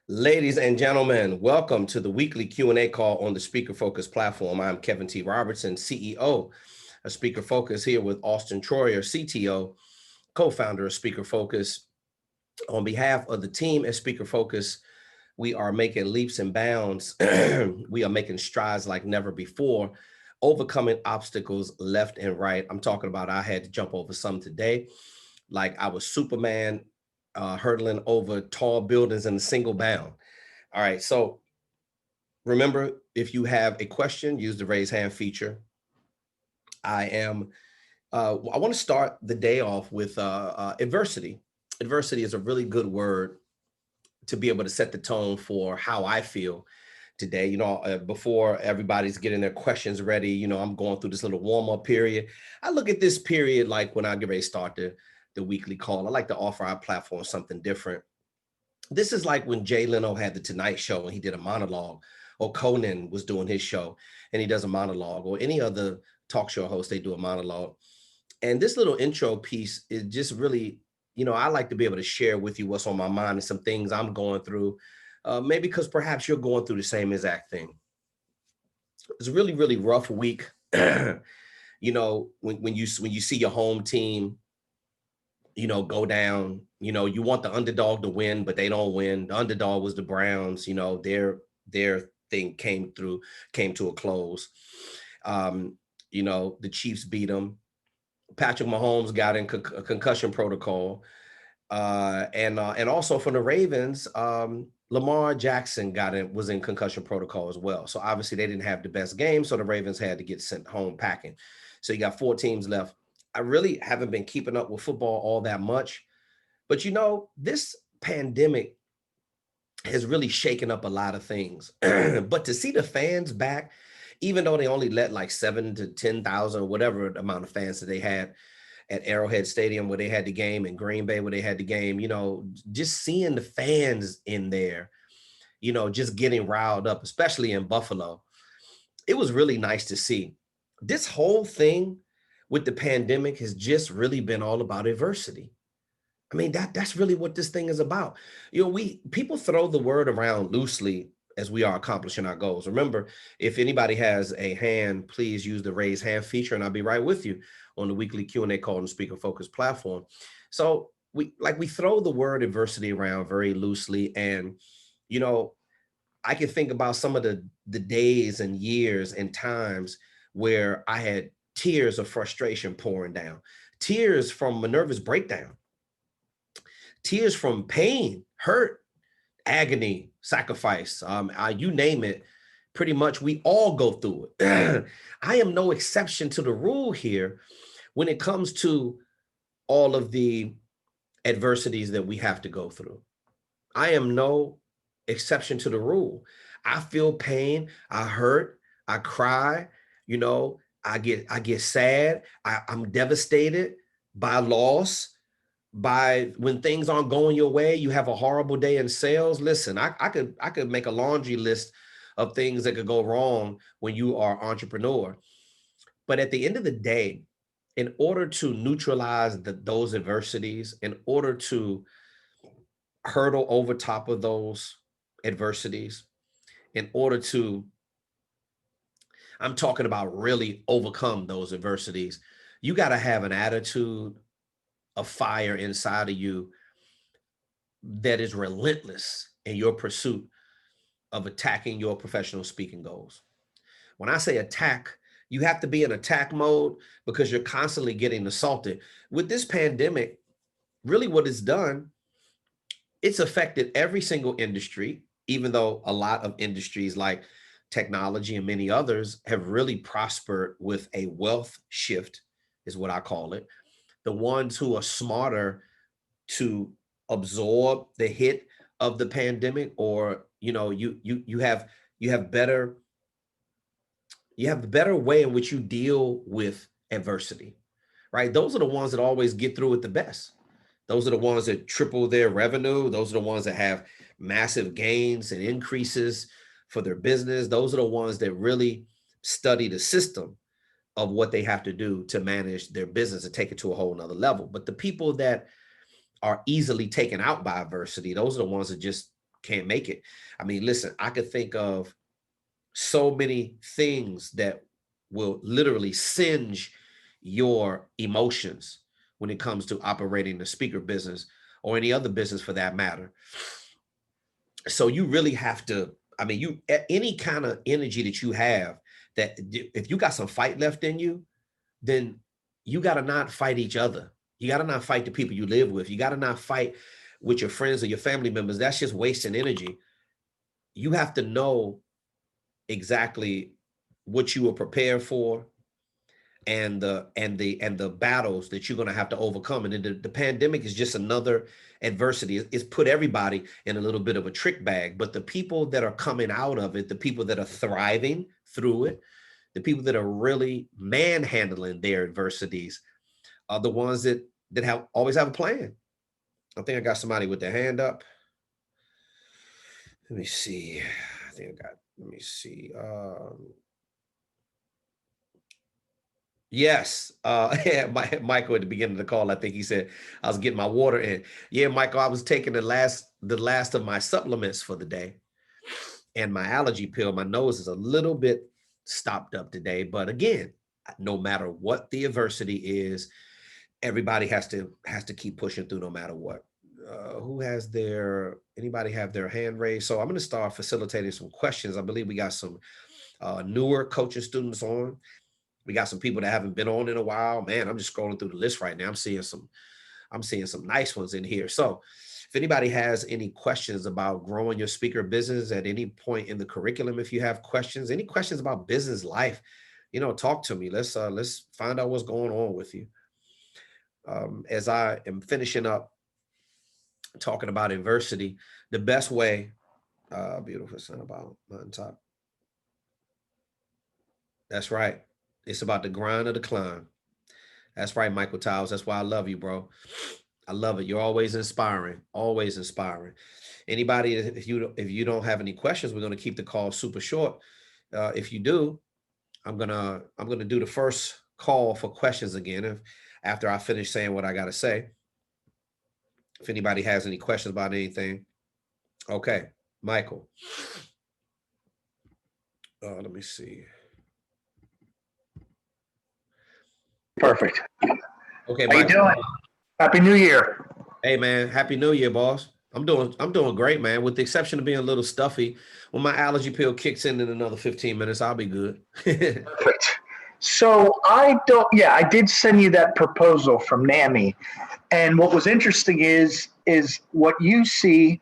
Ladies and gentlemen, welcome to the weekly Q&A call on the Speaker Focus platform. I'm Kevin T. Robertson, CEO of Speaker Focus, here with Auston Troyer, CTO, co-founder of Speaker Focus. On behalf of the team at Speaker Focus, we are making leaps and bounds. We are making strides like never before, overcoming obstacles left and right. I'm talking about I had to jump over some today, like I was Superman hurdling over tall buildings in a single bound. All right, so remember, if you have a question, use the raise hand feature. I want to start the day off with adversity. Adversity is a really good word to be able to set the tone for how I feel today. Before everybody's getting their questions ready, I'm going through this little warm up period. I look at this period like when I get ready to start the weekly call. I like to offer our platform something different. This is like when Jay Leno had the Tonight Show and he did a monologue, or Conan was doing his show and he does a monologue, or any other talk show host, they do a monologue. And this little intro piece is just really, I like to be able to share with you what's on my mind and some things I'm going through, maybe because perhaps you're going through the same exact thing. It's a really, really rough week. When you see your home team, go down, you want the underdog to win, but they don't win. The underdog was the Browns, their thing came to a close. The Chiefs beat them. Patrick Mahomes got in a concussion protocol. And also for the Ravens, Lamar Jackson was in concussion protocol as well. So obviously they didn't have the best game, so the Ravens had to get sent home packing. So you got 4 teams left. I really haven't been keeping up with football all that much, but this pandemic has really shaken up a lot of things. But to see the fans back, even though they only let like 7 to 10,000 or whatever amount of fans that they had at Arrowhead Stadium where they had the game, in Green Bay where they had the game, just seeing the fans in there, just getting riled up, especially in Buffalo, it was really nice to see. This whole thing with the pandemic has just really been all about adversity. I mean, that's really what this thing is about. People throw the word around loosely as we are accomplishing our goals. Remember, if anybody has a hand, please use the raise hand feature and I'll be right with you on the weekly Q&A call on the Speaker Focus platform. So we throw the word adversity around very loosely. And, I can think about some of the days and years and times where I had tears of frustration pouring down, tears from a nervous breakdown, tears from pain, hurt, agony, sacrifice, you name it. Pretty much we all go through it. I am no exception to the rule here when it comes to all of the adversities that we have to go through. I am no exception to the rule. I feel pain, I hurt, I cry, I get sad, I'm devastated by loss, by when things aren't going your way, you have a horrible day in sales. Listen, I could make a laundry list of things that could go wrong when you are an entrepreneur. But at the end of the day, in order to neutralize those adversities, in order to hurdle over top of those adversities, in order to, I'm talking about really overcome those adversities, you got to have an attitude of fire inside of you that is relentless in your pursuit of attacking your professional speaking goals. When I say attack, you have to be in attack mode because you're constantly getting assaulted. With this pandemic, really what it's done, it's affected every single industry, even though a lot of industries like technology and many others have really prospered with a wealth shift, is what I call it. The ones who are smarter to absorb the hit of the pandemic, or you have better, you have the better way in which you deal with adversity, right? Those are the ones that always get through it the best. Those are the ones that triple their revenue. Those are the ones that have massive gains and increases for their business. Those are the ones that really study the system of what they have to do to manage their business and take it to a whole nother level. But the people that are easily taken out by adversity, those are the ones that just can't make it. I mean, listen, I could think of so many things that will literally singe your emotions when it comes to operating the speaker business or any other business for that matter. So you really have to, I mean, you, any kind of energy that you have, that if you got some fight left in you, then you got to not fight each other. You got to not fight the people you live with. You got to not fight with your friends or your family members. That's just wasting energy. You have to know exactly what you are prepared for, and the battles that you're going to have to overcome. And the pandemic is just another adversity. It's put everybody in a little bit of a trick bag, but the people that are coming out of it, the people that are thriving through it, the people that are really manhandling their adversities are the ones that have always have a plan. I think I got somebody with their hand up. Let me see. I think I got, let me see. Yes. Yeah, Michael at the beginning of the call, I think he said I was getting my water in. Yeah, Michael, I was taking the last of my supplements for the day, and my allergy pill. My nose is a little bit stopped up today, but again, no matter what the adversity is, everybody has to keep pushing through no matter what. Who has anybody have their hand raised? So I'm going to start facilitating some questions. I believe we got some newer coaching students on. We got some people that haven't been on in a while. Man, I'm just scrolling through the list right now. I'm seeing some nice ones in here. So if anybody has any questions about growing your speaker business at any point in the curriculum, if you have questions, any questions about business life, talk to me. Let's find out what's going on with you. As I am finishing up talking about adversity, the best way, beautiful son about on top. That's right. It's about the grind of the climb. That's right, Michael Tiles. That's why I love you, bro. I love it. You're always inspiring. Always inspiring. Anybody, if you don't have any questions, we're going to keep the call super short. If you do, I'm gonna do the first call for questions again. After I finish saying what I got to say. If anybody has any questions about anything, okay, Michael. Let me see. Perfect. Okay, how you doing? Happy New Year. Hey man, Happy New Year, boss. I'm doing great, man. With the exception of being a little stuffy, when my allergy pill kicks in another 15 minutes, I'll be good. Perfect. So I did send you that proposal from NAMI, and what was interesting is what you see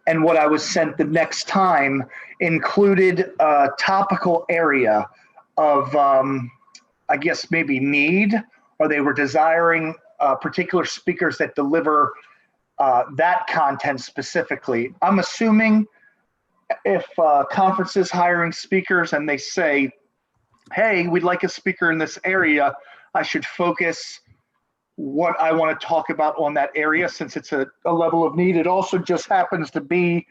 and what I was sent the next time included a topical area of I guess maybe need, or they were desiring particular speakers that deliver that content specifically. I'm assuming if conferences hiring speakers and they say, hey, we'd like a speaker in this area, I should focus what I want to talk about on that area since it's a level of need. It also just happens to be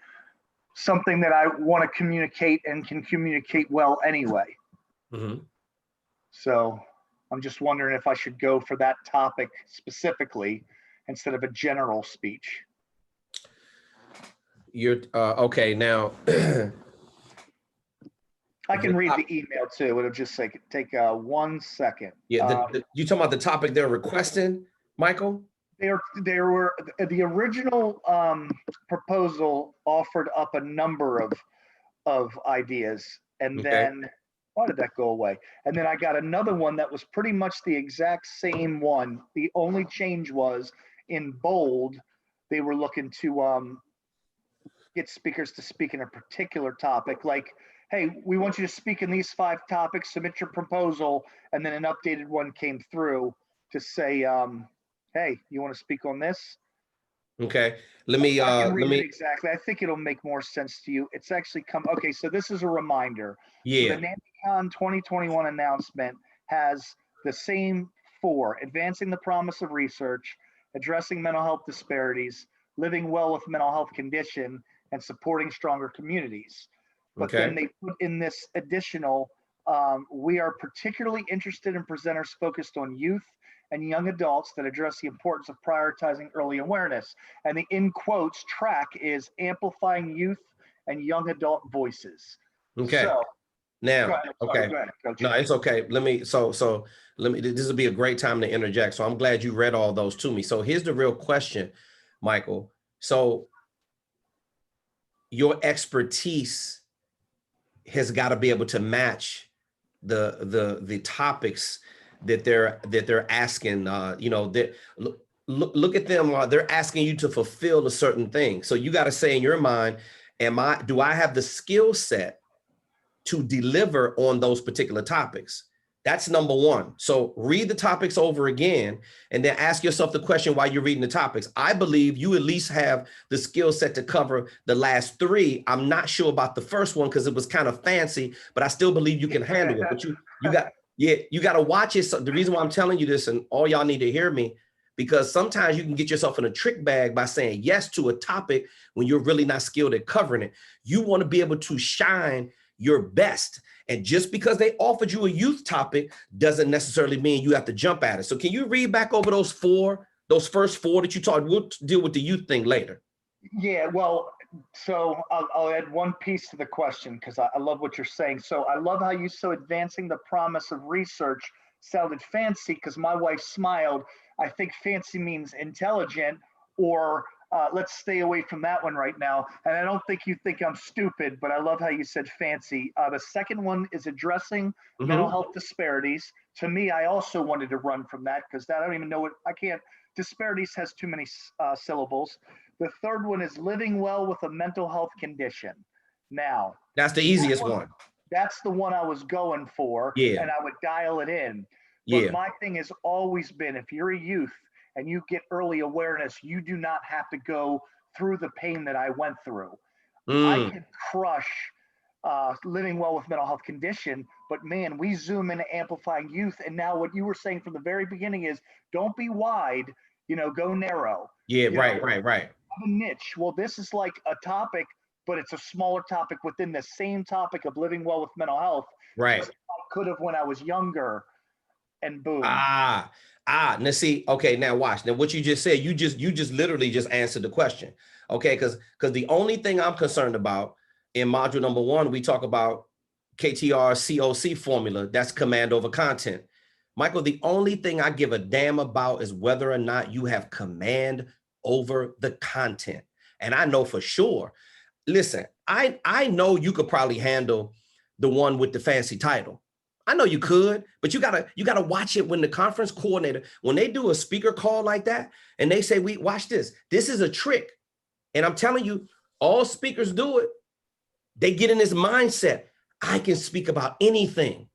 something that I want to communicate and can communicate well anyway. Mm-hmm. So I'm just wondering if I should go for that topic specifically instead of a general speech. You're okay now. I can read the email too. It'll just take 1 second. Yeah, you talking about the topic they're requesting, Michael? They were the original proposal offered up a number of ideas, and then why did that go away? And then I got another one that was pretty much the exact same one. The only change was in bold, they were looking to get speakers to speak in a particular topic, like, hey, we want you to speak in these 5 topics, submit your proposal, and then an updated one came through to say, hey, you want to speak on this? Okay, let me exactly. I think it'll make more sense to you. It's actually okay, so this is a reminder. Yeah. So the NAMICon 2021 announcement has the same 4: advancing the promise of research, addressing mental health disparities, living well with mental health condition, and supporting stronger communities. But then they put in this additional, we are particularly interested in presenters focused on youth and young adults that address the importance of prioritizing early awareness. And the in quotes track is amplifying youth and young adult voices. Okay. So go Now, ahead. Sorry, okay. go ahead, Coach. No, it's okay. This will be a great time to interject. So I'm glad you read all those to me. So here's the real question, Michael. So your expertise has got to be able to match the topics that they're asking. Look at them. They're asking you to fulfill a certain thing. So you got to say in your mind, do I have the skill set to deliver on those particular topics? That's number one. So read the topics over again and then ask yourself the question while you're reading the topics. I believe you at least have the skill set to cover the last three. I'm not sure about the first one because it was kind of fancy, but I still believe you can handle it. But you got to watch it. So the reason why I'm telling you this, and all y'all need to hear me, because sometimes you can get yourself in a trick bag by saying yes to a topic when you're really not skilled at covering it. You want to be able to shine your best. And just because they offered you a youth topic doesn't necessarily mean you have to jump at it. So can you read back over those first four that you taught? We'll deal with the youth thing later. Yeah, well, so I'll add one piece to the question because I love what you're saying. So I love how you said advancing the promise of research sounded fancy because my wife smiled. I think fancy means intelligent, or let's stay away from that one right now. And I don't think you think I'm stupid, but I love how you said fancy. The second one is addressing mental health disparities. To me, I also wanted to run from that because I don't even know what I can't. Disparities has too many syllables. The third one is living well with a mental health condition. Now, that's the easiest one. That's the one I was going for, Yeah. and I would dial it in. But my thing has always been, if you're a youth and you get early awareness, you do not have to go through the pain that I went through. I could crush living well with mental health condition, but man, we zoom into amplifying youth. And now what you were saying from the very beginning is don't be wide, go narrow. Yeah, right. Have a niche. Well, this is like a topic, but it's a smaller topic within the same topic of living well with mental health. Right. I could have when I was younger, and boom. Now see, okay, now watch. Now what you just said, you just literally just answered the question. Okay, because the only thing I'm concerned about in module number 1, we talk about KTR COC formula. That's command over content. Michael, the only thing I give a damn about is whether or not you have command over the content. And I know for sure, listen, I know you could probably handle the one with the fancy title. I know you could, but you gotta watch it when the conference coordinator, when they do a speaker call like that, and they say, watch this. This is a trick. And I'm telling you, all speakers do it. They get in this mindset. I can speak about anything.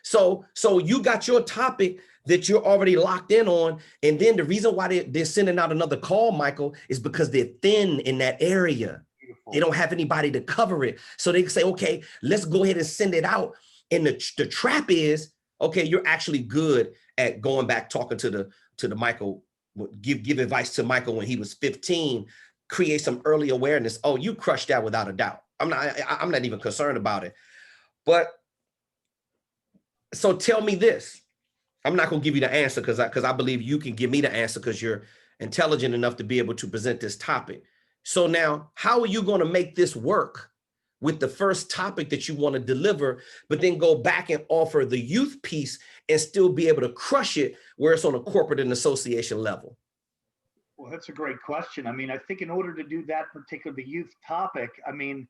So you got your topic that you're already locked in on. And then the reason why they're sending out another call, Michael, is because they're thin in that area. Beautiful. They don't have anybody to cover it. So they can say, okay, let's go ahead and send it out. And the trap is, okay, you're actually good at going back, talking to the Michael, give advice to Michael when he was 15, create some early awareness. Oh, you crushed that without a doubt. I'm not even concerned about it. But so tell me this. I'm not going to give you the answer because I believe you can give me the answer because you're intelligent enough to be able to present this topic. So now, how are you going to make this work with the first topic that you want to deliver, but then go back and offer the youth piece and still be able to crush it where it's on a corporate and association level? Well, that's a great question. I mean, I think in order to do that particular, the youth topic, I mean,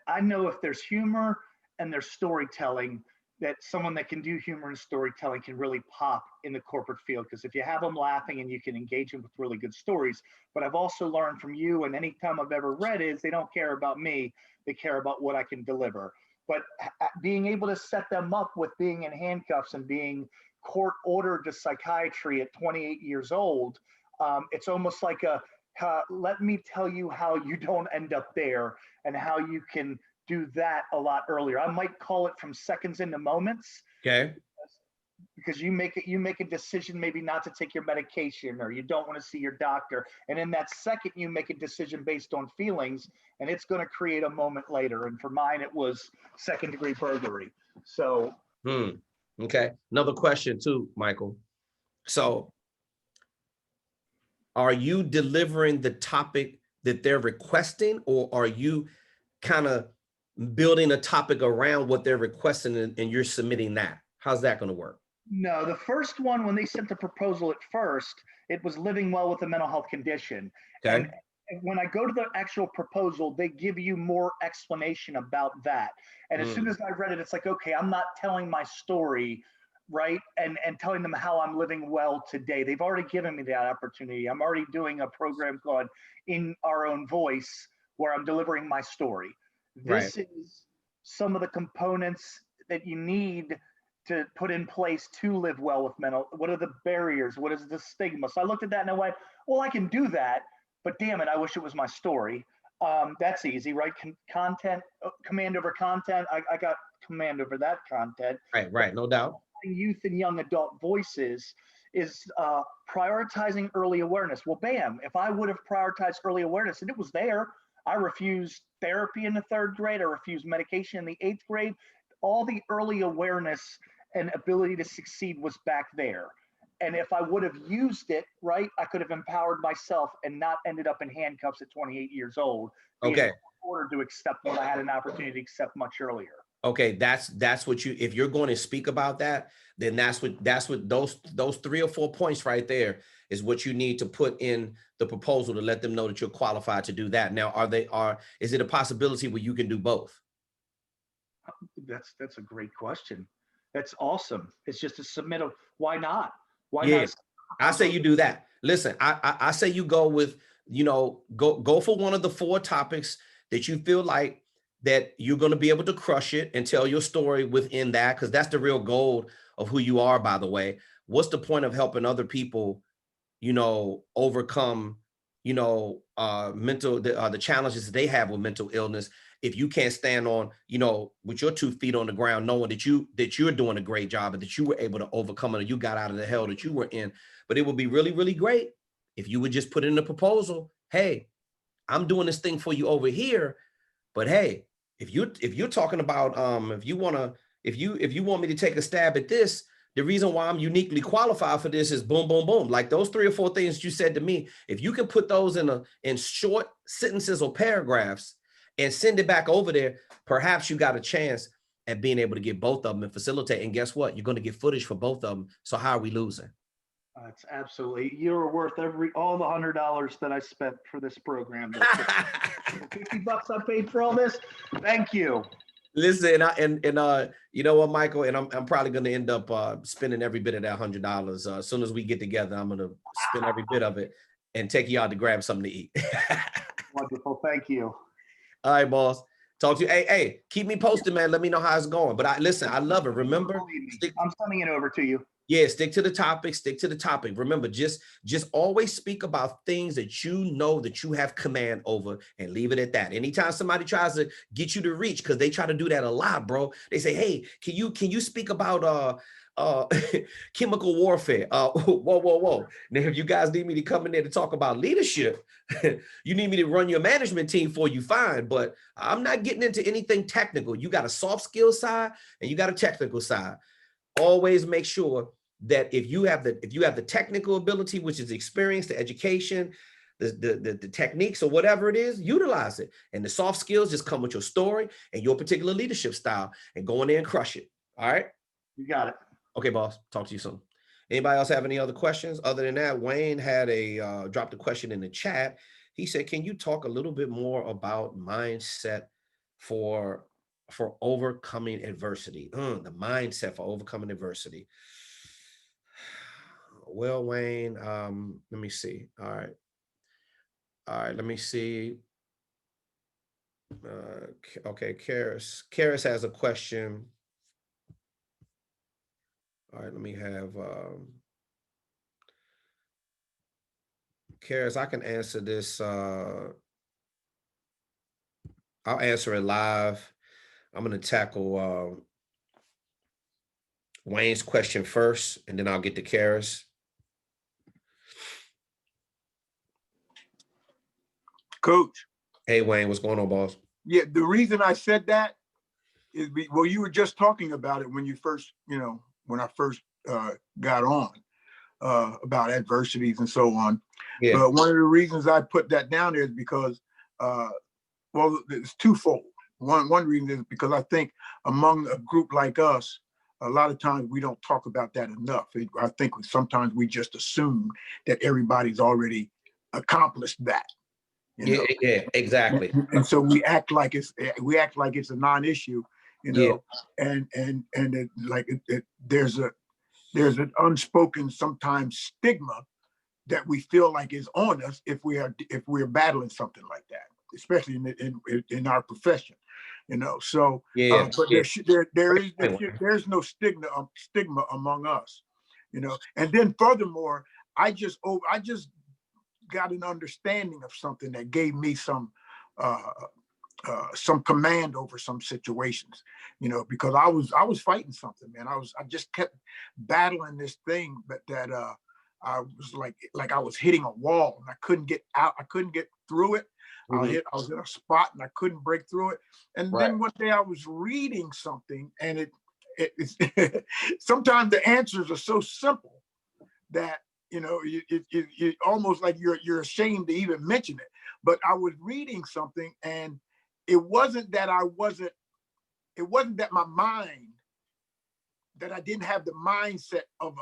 I know if there's humor and there's storytelling, that someone that can do humor and storytelling can really pop in the corporate field. Because if you have them laughing and you can engage them with really good stories. But I've also learned from you, and anytime I've ever read is they don't care about me, they care about what I can deliver. But being able to set them up with being in handcuffs and being court ordered to psychiatry at 28 years old, it's almost like let me tell you how you don't end up there and how you can do that a lot earlier. I might call it from seconds into moments. Okay. Because you make a decision maybe not to take your medication, or you don't want to see your doctor. And in that second, you make a decision based on feelings, and it's going to create a moment later. And for mine, it was second-degree burglary. So. Okay. Another question too, Michael. So are you delivering the topic that they're requesting, or are you kind of building a topic around what they're requesting and you're submitting that? How's that going to work? No, the first one, when they sent the proposal at first, it was living well with a mental health condition. Okay. And when I go to the actual proposal, they give you more explanation about that. And as soon as I read it, it's like, okay, I'm not telling my story, right? And telling them how I'm living well today. They've already given me that opportunity. I'm already doing a program called In Our Own Voice, where I'm delivering my story. Right. This is some of the components that you need to put in place to live well with mental. What are the barriers? What is the stigma? So I looked at that and I went, well, I can do that, but damn it, I wish it was my story. That's easy, right? Content, command over content. I got command over that content. Right, no doubt. Youth and young adult voices is prioritizing early awareness. Well, bam, if I would have prioritized early awareness and it was there, I refused therapy in the 3rd grade, I refused medication in the 8th grade. All the early awareness and ability to succeed was back there. And if I would have used it, right, I could have empowered myself and not ended up in handcuffs at 28 years old. Okay. In order to accept what I had an opportunity to accept much earlier. Okay, that's what you, if you're going to speak about that, then that's what those 3 or 4 points right there is what you need to put in the proposal to let them know that you're qualified to do that. Now, is it a possibility where you can do both? That's a great question. That's awesome. It's just a submittal. Why not? Why not? I say you do that. Listen, I say you go with, go for one of the 4 topics that you feel like that you're going to be able to crush it and tell your story within that, because that's the real goal of who you are, by the way. What's the point of helping other people, overcome, the challenges that they have with mental illness, if you can't stand on, with your 2 feet on the ground, knowing that you're doing a great job and that you were able to overcome it, or you got out of the hell that you were in. But it would be really, really great if you would just put in the proposal, hey, I'm doing this thing for you over here, but hey, if you're talking about if you want me to take a stab at this, the reason why I'm uniquely qualified for this is boom, boom, boom. Like those 3 or 4 things you said to me, if you can put those in short sentences or paragraphs and send it back over there, perhaps you got a chance at being able to get both of them and facilitate. And guess what? You're going to get footage for both of them. So how are we losing? It's absolutely, you're worth all the $100 that I spent for this program. $50 I paid for all this. Thank you. Listen, you know what, Michael, and I'm probably going to end up spending every bit of that $100. As soon as we get together, I'm going to spend every bit of it and take you out to grab something to eat. Wonderful. Thank you. All right, boss. Talk to you. Hey, keep me posted, man. Let me know how it's going. But listen, I love it. Remember, I'm sending it over to you. Yeah, stick to the topic. Stick to the topic. Remember, just always speak about things that you know that you have command over, and leave it at that. Anytime somebody tries to get you to reach, because they try to do that a lot, bro. They say, "Hey, can you speak about chemical warfare?" Whoa. Now, if you guys need me to come in there to talk about leadership, you need me to run your management team for you, fine. But I'm not getting into anything technical. You got a soft skill side and you got a technical side. Always make sure that if you have the technical ability, which is experience, the education, the techniques or whatever it is, utilize it. And the soft skills just come with your story and your particular leadership style, and go in there and crush it. All right. You got it. Okay, boss. Talk to you soon. Anybody else have any other questions? Other than that, Wayne had dropped a question in the chat. He said, can you talk a little bit more about mindset for overcoming adversity? The mindset for overcoming adversity. Well, Wayne, let me see. All right, let me see. Okay, Karis has a question. All right, let me have Karis. I can answer this. I'll answer it live. I'm going to tackle Wayne's question first, and then I'll get to Karis. Coach. Hey, Wayne, what's going on, boss? Yeah, the reason I said that is, well, you were just talking about it when you first, when I first got on. about adversities and so on. Yeah. But one of the reasons I put that down there is because, well, it's twofold. One reason is because I think among a group like us, a lot of times we don't talk about that enough. I think sometimes we just assume that everybody's already accomplished that. Yeah, yeah, exactly. And so we act like it's a non-issue, Yeah. There's an unspoken sometimes stigma that we feel like is on us if we're battling something like that, especially in our profession, So Yeah. but Yeah. there's no stigma among us, And then furthermore, I just got an understanding of something that gave me some command over some situations, because I was fighting something, man. I just kept battling this thing, but that I was like I was hitting a wall and I couldn't get out. I couldn't get through it. I was in a spot and I couldn't break through it. And then one day I was reading something, and it's sometimes the answers are so simple that you almost like you're ashamed to even mention it. But I was reading something, and it wasn't that my mind, that I didn't have the mindset of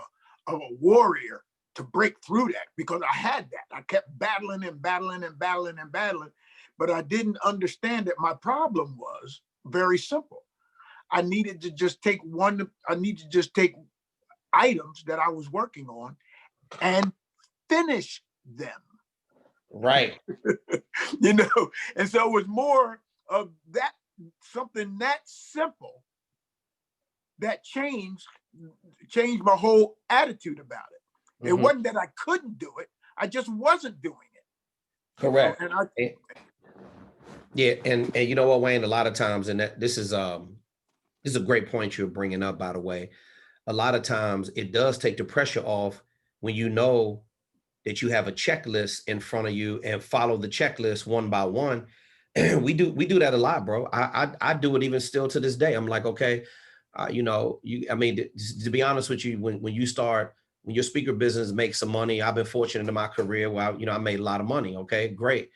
a warrior to break through that, because I had that. I kept battling and battling and battling and battling, but I didn't understand that my problem was very simple. I needed to just take items that I was working on and finish them. Right. And so it was more of that, something that simple that changed my whole attitude about it. It wasn't that I couldn't do it, I just wasn't doing it. Correct. Yeah, and you know what, Wayne, a lot of times, and this is a great point you're bringing up, by the way. A lot of times it does take the pressure off when you know that you have a checklist in front of you and follow the checklist one by one. we do that a lot, bro. I do it even still to this day. I'm like, okay, to be honest with you, when your speaker business makes some money, I've been fortunate in my career where I made a lot of money. Okay, great.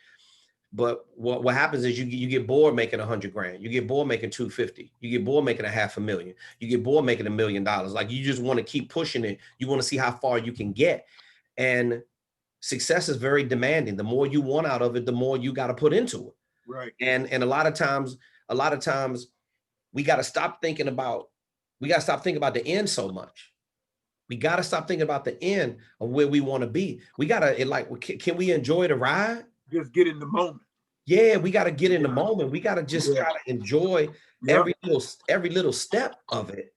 But what happens is you get bored making $100 grand, you get bored making 250, you get bored making $500,000, you get bored making $1 million. Like, you just want to keep pushing it. You want to see how far you can get. And success is very demanding. The more you want out of it, the more you got to put into it. Right. And a lot of times we got to stop thinking about the end so much. We got to stop thinking about the end of where we want to be. We got to, can we enjoy the ride? Just get in the moment. Yeah, we got to get in the moment. We got to just try to enjoy every little step of it,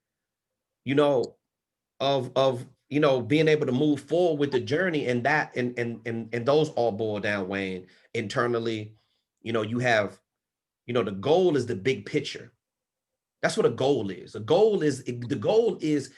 of being able to move forward with the journey. And that, and those all boil down, Wayne, internally. You have, the goal is the big picture. That's what a goal is. The goal is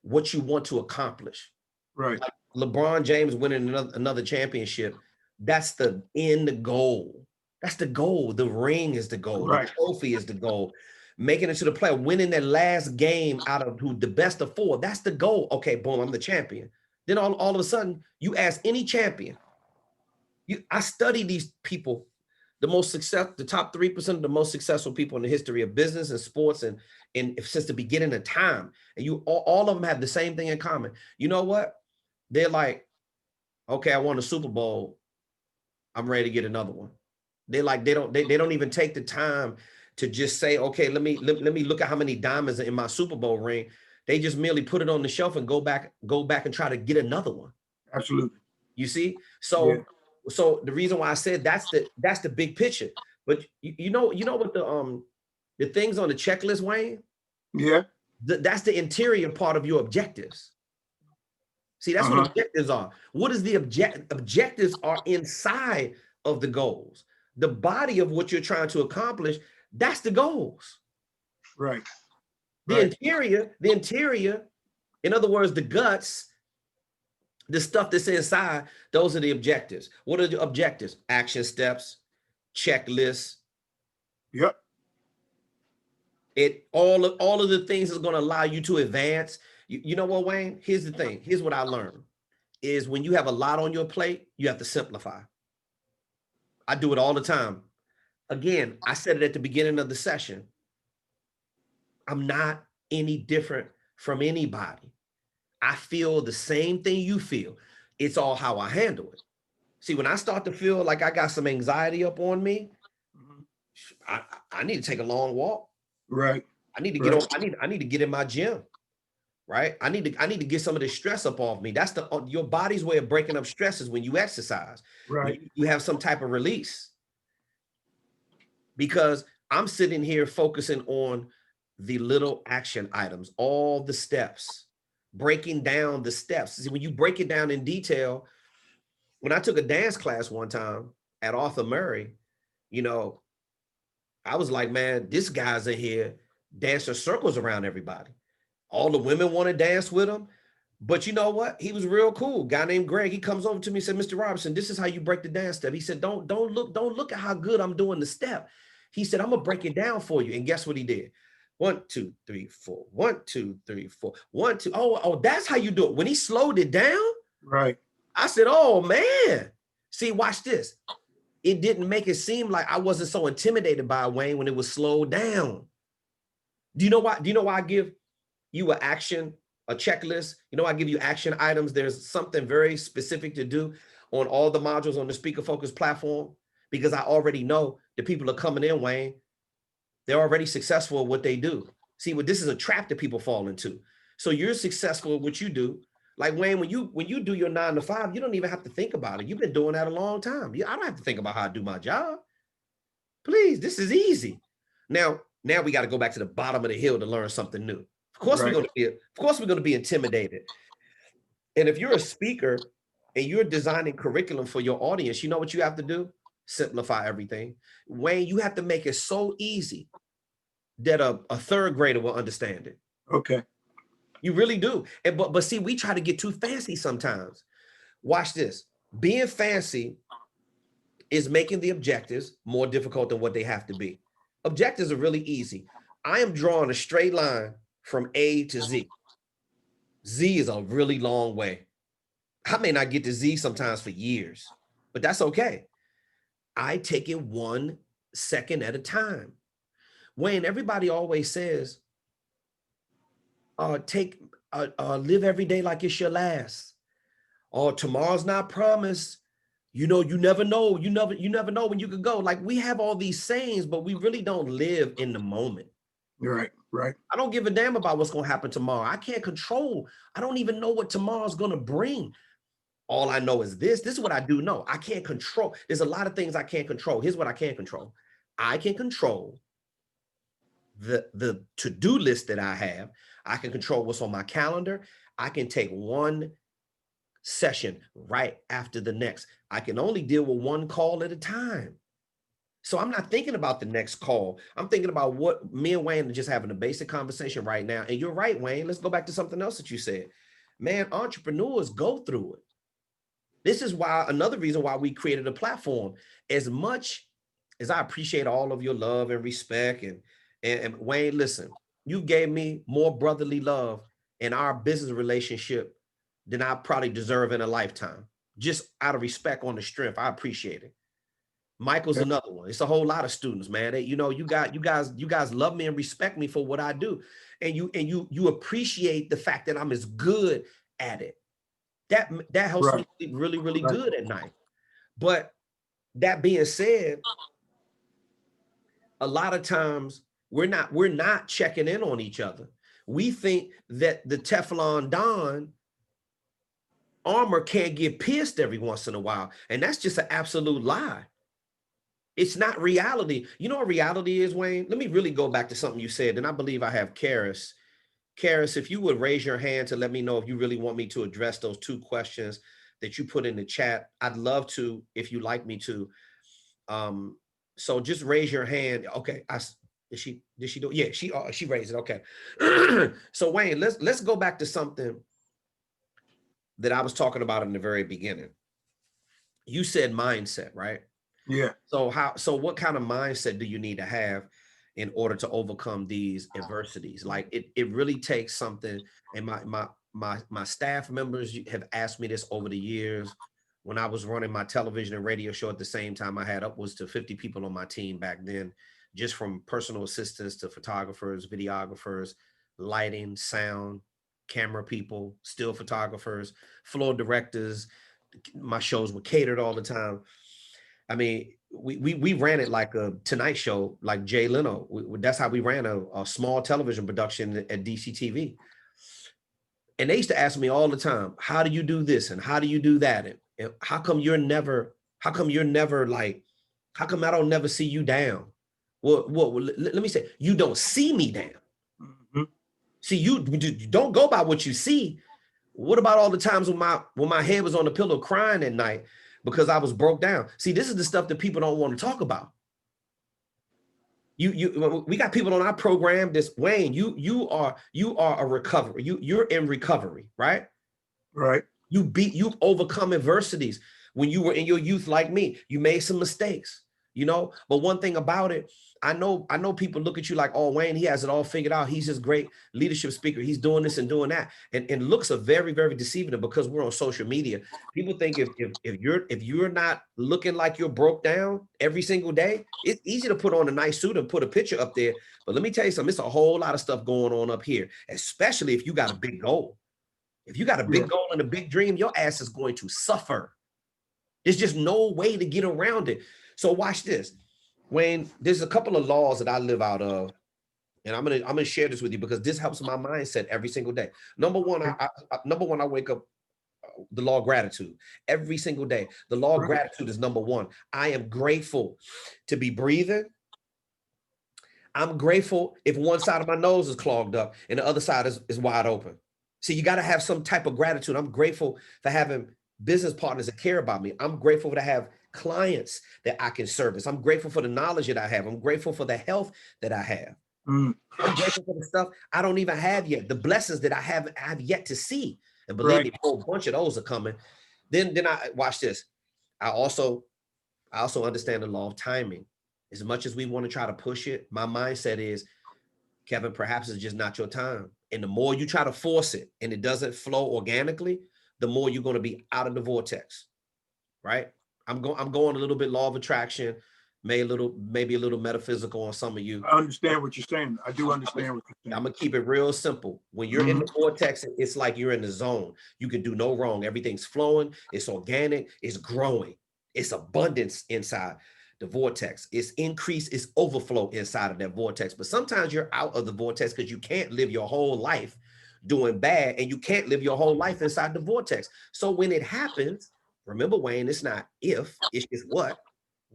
what you want to accomplish. Right. Like LeBron James winning another championship. That's the end goal. That's the goal. The ring is the goal. Right. The trophy is the goal. Making it to the play, winning that last game out of the best of 4. That's the goal. Okay, boom, I'm the champion. Then all of a sudden, you ask any champion. I study these people, the top 3% of the most successful people in the history of business and sports and since the beginning of time. And all of them have the same thing in common. You know what? They're like, okay, I won a Super Bowl. I'm ready to get another one. They don't even take the time to just say, okay, let me look at how many diamonds are in my Super Bowl ring. They just merely put it on the shelf and go back and try to get another one. Absolutely. You see? So the reason why I said that's the big picture. But you know what the things on the checklist, Wayne? Yeah. That's the interior part of your objectives. See, that's what objectives are. What is the objectives are inside of the goals. The body of what you're trying to accomplish, that's the goals. Right. The interior, in other words, the guts, the stuff that's inside, those are the objectives. What are the objectives? Action steps, checklists. Yep. All of the things that's going to allow you to advance. You know what, Wayne? Here's the thing. Here's what I learned. is when you have a lot on your plate, you have to simplify. I do it all the time. Again, I said it at the beginning of the session. I'm not any different from anybody. I feel the same thing you feel. It's all how I handle it. See, when I start to feel like I got some anxiety up on me, I need to take a long walk. Right. I need to get on. I need to get in my gym. Right. I need to get some of this stress up off me. That's your body's way of breaking up stress is when you exercise. Right. When you have some type of release. Because I'm sitting here focusing on the little action items, all the steps, breaking down the steps. See, when you break it down in detail, when I took a dance class one time at Arthur Murray, you know, I was like, man, this guy's in here dancing circles around everybody. All the women want to dance with him. But you know what? He was real cool. Guy named Greg. He comes over to me and said, Mr. Robertson, this is how you break the dance step. He said, don't look at how good I'm doing the step. He said, I'm gonna break it down for you. And guess what he did? 1, 2, 3, 4. 1, 2, 3, 4. 1, 2. Oh, that's how you do it. When he slowed it down, right. I said, oh man. See, watch this. It didn't make it seem like I wasn't so intimidated by Wayne when it was slowed down. Do you know why? Do you know why I give you an action, a checklist? You know, I give you action items. There's something very specific to do on all the modules on the Speaker Focus platform, because I already know the people are coming in, Wayne. They're already successful at what they do. See, what this is a trap that people fall into. So you're successful at what you do. Like Wayne, when you do your 9 to 5, you don't even have to think about it. You've been doing that a long time. I don't have to think about how I do my job. Please, this is easy. Now we got to go back to the bottom of the hill to learn something new. Of course, we're going to be intimidated. And if you're a speaker and you're designing curriculum for your audience, you know what you have to do? Simplify everything. Wayne, you have to make it so easy that a third grader will understand it. Okay. You really do. And but see, we try to get too fancy sometimes. Watch this. Being fancy is making the objectives more difficult than what they have to be. Objectives are really easy. I am drawing a straight line from A to Z. Z is a really long way. I may not get to Z sometimes for years, but that's okay. I take it 1 second at a time. Wayne, everybody always says, live every day like it's your last. Or tomorrow's not promised. You know, you never know. You never know when you could go. Like, we have all these sayings, but we really don't live in the moment. Right. I don't give a damn about what's going to happen tomorrow. I can't control. I don't even know what tomorrow's going to bring. All I know is this is what I do know. I can't control. There's a lot of things I can't control. Here's what I can control. I can control the to-do list that I have. I can control what's on my calendar. I can take one session right after the next. I can only deal with one call at a time. So I'm not thinking about the next call. I'm thinking about what me and Wayne are just having a basic conversation right now. And you're right, Wayne. Let's go back to something else that you said. Man, entrepreneurs go through it. This is why, another reason why we created a platform. As much as I appreciate all of your love and respect, and Wayne, listen, you gave me more brotherly love in our business relationship than I probably deserve in a lifetime. Just out of respect on the strength, I appreciate it. Michael's another one. It's a whole lot of students, man. You know, you guys love me and respect me for what I do, and you appreciate the fact that I'm as good at it. That helps me sleep really, really good at night. But that being said, a lot of times we're not checking in on each other. We think that the Teflon Don armor can't get pierced every once in a while, and that's just an absolute lie. It's not reality. You know what reality is, Wayne? Let me really go back to something you said, and I believe I have Karis. Karis, if you would raise your hand to let me know if you really want me to address those 2 questions that you put in the chat, I'd love to, if you like me to. So just raise your hand. Okay, did she do it? Yeah, she raised it. Okay. So Wayne, let's go back to something that I was talking about in the very beginning. You said mindset, right? Yeah. So what kind of mindset do you need to have in order to overcome these adversities? Like it really takes something. And my staff members have asked me this over the years. When I was running my television and radio show at the same time, I had upwards to 50 people on my team back then, just from personal assistants to photographers, videographers, lighting, sound, camera people, still photographers, floor directors. My shows were catered all the time. I mean, we ran it like a Tonight Show, like Jay Leno. That's how we ran a small television production at DCTV. And they used to ask me all the time, how do you do this? And how do you do that? And how come you're never like, how come I don't never see you down? Well, let me say, you don't see me down. Mm-hmm. See, you don't go by what you see. What about all the times when my head was on the pillow crying at night because I was broke down? See, this is the stuff that people don't want to talk about. We got people on our program. This Wayne, you are a recovery. You're in recovery, right? Right. You've overcome adversities. When you were in your youth, like me, you made some mistakes, you know. But one thing about it, I know people look at you like, oh, Wayne, he has it all figured out. He's this great leadership speaker. He's doing this and doing that. And looks are very, very deceiving because we're on social media. People think if you're not looking like you're broke down every single day, it's easy to put on a nice suit and put a picture up there. But let me tell you something, it's a whole lot of stuff going on up here, especially if you got a big goal. If you got a big goal and a big dream, your ass is going to suffer. There's just no way to get around it. So watch this. Wayne, there's a couple of laws that I live out of, and I'm gonna share this with you because this helps my mindset every single day. Number one, I wake up the law of gratitude every single day. The law of gratitude is number one. I am grateful to be breathing. I'm grateful if one side of my nose is clogged up and the other side is wide open. See, you got to have some type of gratitude. I'm grateful for having business partners that care about me. I'm grateful to have clients that I can service. I'm grateful for the knowledge that I have. I'm grateful for the health that I have. I'm grateful for the stuff I don't even have yet, the blessings that I have yet to see. And believe me, a whole bunch of those are coming. Then I watch this. I also understand the law of timing. As much as we want to try to push it, my mindset is, Kevin, perhaps it's just not your time. And the more you try to force it and it doesn't flow organically, the more you're going to be out of the vortex, right? I'm going a little bit law of attraction, maybe a little metaphysical on some of you. I understand what you're saying. I do understand what you're saying. I'm gonna keep it real simple. When you're in the vortex, it's like you're in the zone. You can do no wrong. Everything's flowing. It's organic. It's growing. It's abundance inside the vortex. It's increase. It's overflow inside of that vortex. But sometimes you're out of the vortex because you can't live your whole life doing bad, and you can't live your whole life inside the vortex. So when it happens, remember, Wayne, it's not if, it's just what,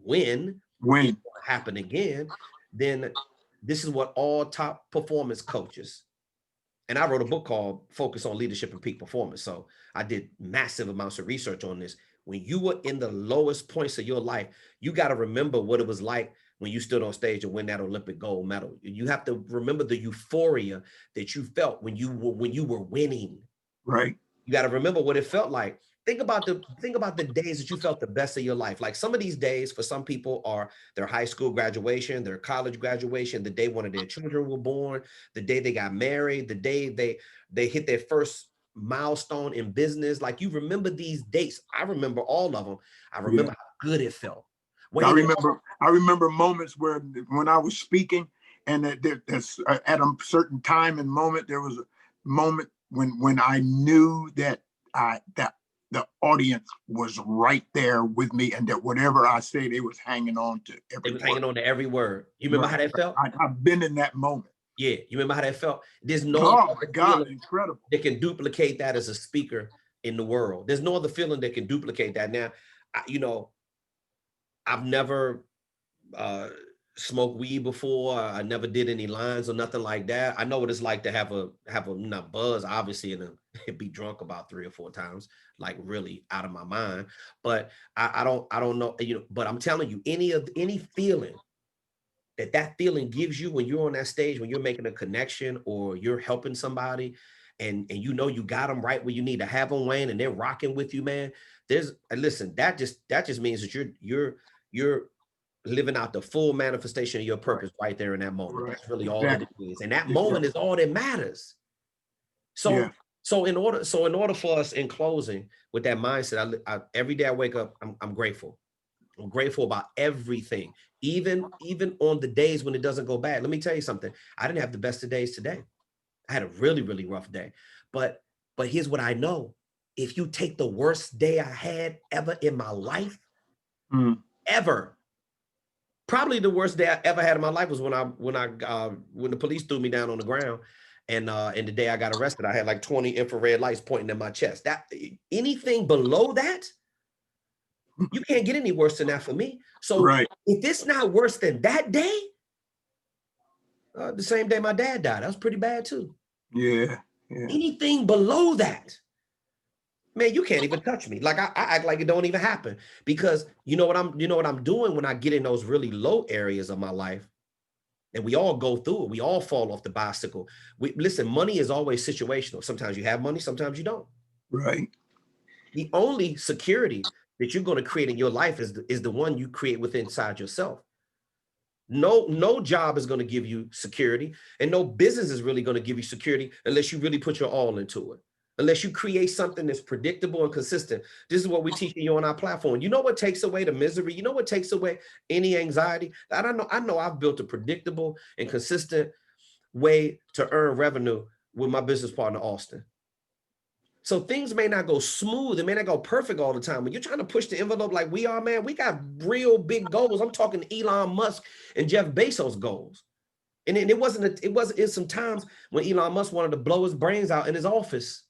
when it will happen again. Then this is what all top performance coaches, and I wrote a book called Focus on Leadership and Peak Performance. So I did massive amounts of research on this. When you were in the lowest points of your life, you got to remember what it was like when you stood on stage and win that Olympic gold medal. You have to remember the euphoria that you felt when you were winning. Right. You got to remember what it felt like. Think about the days that you felt the best of your life. Like some of these days for some people are their high school graduation, their college graduation, the day one of their children were born, the day they got married, the day they hit their first milestone in business. Like you remember these dates. I remember all of them. I remember how good it felt. I remember moments where when I was speaking and at a certain time and moment, there was a moment when I knew that that the audience was right there with me and that whatever I say, they was hanging on to every word. Hanging on to every word. You remember how that felt? I've been in that moment. Yeah, you remember how that felt? There's no incredible that can duplicate that as a speaker in the world. There's no other feeling that can duplicate that. Now, I've never smoked weed before. I never did any lines or nothing like that. I know what it's like to have a not buzz, obviously, and be drunk about 3 or 4 times, like really out of my mind. But I don't know, but I'm telling you, any feeling that feeling gives you when you're on that stage, when you're making a connection or you're helping somebody and you got them right where you need to have them, Wayne, and they're rocking with you, man. Listen, that just means that you're living out the full manifestation of your purpose right there in that moment. That's really all it is. And that moment is all that matters. So So in order for us, in closing, with that mindset, every day I wake up, I'm grateful. I'm grateful about everything, even on the days when it doesn't go bad. Let me tell you something. I didn't have the best of days today. I had a really, really rough day. But here's what I know. If you take the worst day I had ever in my life, ever, probably the worst day I ever had in my life was when the police threw me down on the ground. And the day I got arrested, I had like 20 infrared lights pointing in my chest. That anything below that, you can't get any worse than that for me. So Right. if it's not worse than that day, the same day my dad died, that was pretty bad too. Yeah. Anything below that, man, you can't even touch me. Like I act like it don't even happen, because you know what I'm doing when I get in those really low areas of my life. And we all go through it. We all fall off the bicycle. Listen, money is always situational. Sometimes you have money, sometimes you don't. Right. The only security that you're going to create in your life is the one you create within inside yourself. No job is going to give you security, and no business is really going to give you security unless you really put your all into it. Unless you create something that's predictable and consistent. This is what we teach you on our platform. You know what takes away the misery? You know what takes away any anxiety? I know I've built a predictable and consistent way to earn revenue with my business partner, Auston. So things may not go smooth. It may not go perfect all the time. When you're trying to push the envelope like we are, man, we got real big goals. I'm talking Elon Musk and Jeff Bezos goals. And it's some times when Elon Musk wanted to blow his brains out in his office.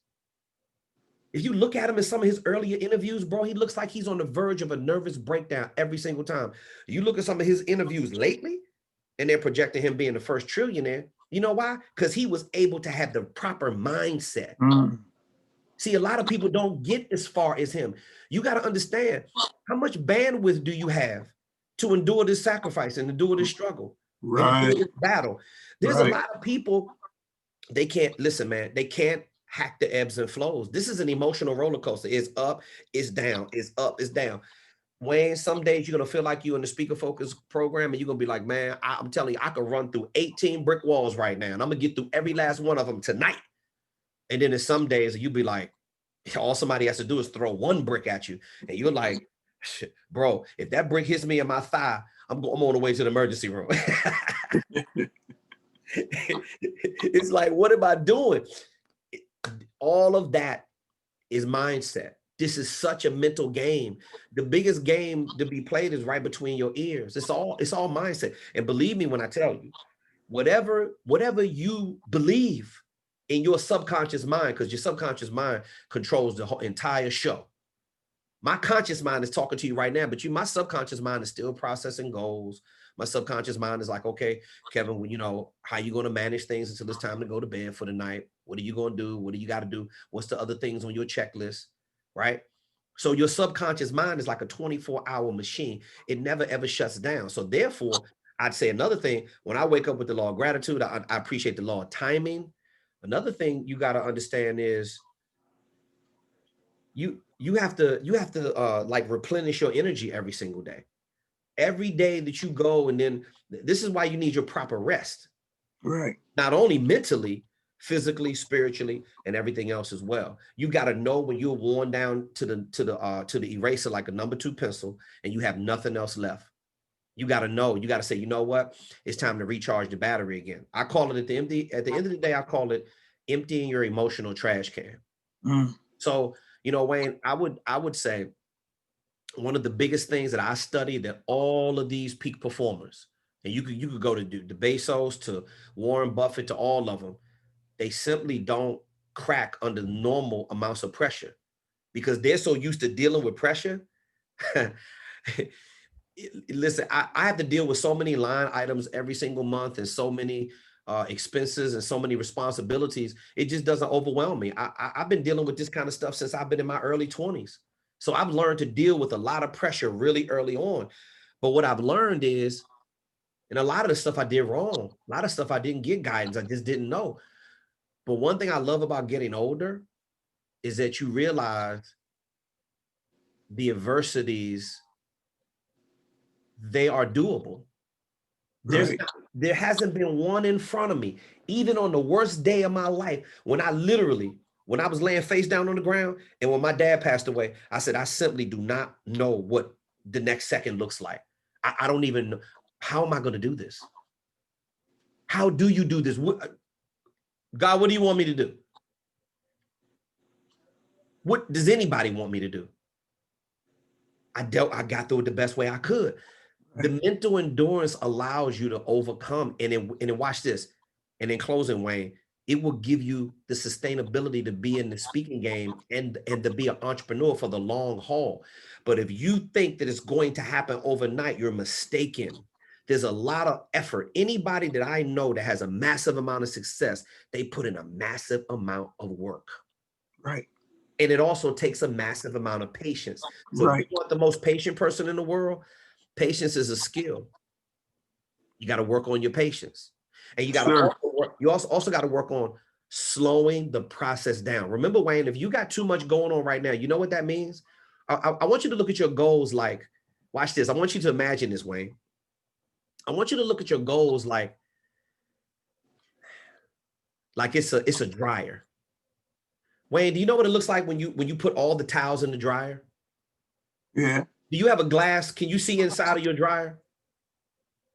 If you look at him in some of his earlier interviews, bro, he looks like he's on the verge of a nervous breakdown every single time. You look at some of his interviews lately, and they're projecting him being the first trillionaire. You know why? Because he was able to have the proper mindset. See, a lot of people don't get as far as him. You got to understand, how much bandwidth do you have to endure this sacrifice and endure this struggle, and endure this battle? There's a lot of people, they can't, listen, man, they can't hack the ebbs and flows. This is an emotional roller coaster. It's up, it's down, it's up, it's down. Wayne, some days you're going to feel like you're in the Speaker Focus program, and you're going to be like, man, I'm telling you, I could run through 18 brick walls right now, and I'm going to get through every last one of them tonight. And then in some days you'll be like, all somebody has to do is throw one brick at you. And you're like, bro, if that brick hits me in my thigh, I'm on the way to the emergency room. It's like, what am I doing? All of that is mindset. This is such a mental game. The biggest game to be played is right between your ears. It's all mindset. And believe me when I tell you, whatever you believe in your subconscious mind, because your subconscious mind controls the whole entire show. My conscious mind is talking to you right now, but my subconscious mind is still processing goals. My subconscious mind is like, okay, Kevin, how you going to manage things until it's time to go to bed for the night? What are you going to do? What do you got to do? What's the other things on your checklist, right? So your subconscious mind is like a 24-hour machine. It never, ever shuts down. So therefore, I'd say another thing, when I wake up with the law of gratitude, I appreciate the law of timing. Another thing you got to understand is you have to like replenish your energy every single day. Every day that you go, and then this is why you need your proper rest. Right. Not only mentally, physically, spiritually, and everything else as well. You got to know when you're worn down to the eraser like a number 2 pencil, and you have nothing else left. You got to know. You got to say, you know what? It's time to recharge the battery again. I call it at the end of the day, I call it emptying your emotional trash can. So, Wayne, I would say one of the biggest things that I study, that all of these peak performers, and you could go to the Bezos, to Warren Buffett, to all of them, they simply don't crack under normal amounts of pressure because they're so used to dealing with pressure. Listen, I have to deal with so many line items every single month, and so many expenses and so many responsibilities. It just doesn't overwhelm me. I've been dealing with this kind of stuff since I've been in my early 20s. So I've learned to deal with a lot of pressure really early on. But what I've learned is, and a lot of the stuff I did wrong, a lot of stuff I didn't get guidance, I just didn't know. But one thing I love about getting older is that you realize the adversities, they are doable. There hasn't been one in front of me, even on the worst day of my life, when I literally When I was laying face down on the ground and when my dad passed away, I said, I simply do not know what the next second looks like. I don't even know. How am I going to do this? How do you do this? God, what do you want me to do? What does anybody want me to do? I got through it the best way I could. The mental endurance allows you to overcome, and watch this. And in closing, Wayne, it will give you the sustainability to be in the speaking game and to be an entrepreneur for the long haul. But if you think that it's going to happen overnight, you're mistaken. There's a lot of effort. Anybody that I know that has a massive amount of success, they put in a massive amount of work. Right. And it also takes a massive amount of patience. So Right. if you want the most patient person in the world, patience is a skill. You got to work on your patience. And you got to also got to work on slowing the process down. Remember, Wayne, if you got too much going on right now, you know what that means? I want you to look at your goals like, watch this. I want you to imagine this, Wayne. I want you to look at your goals like it's a dryer. Wayne, do you know what it looks like when you put all the towels in the dryer? Yeah. Do you have a glass? Can you see inside of your dryer?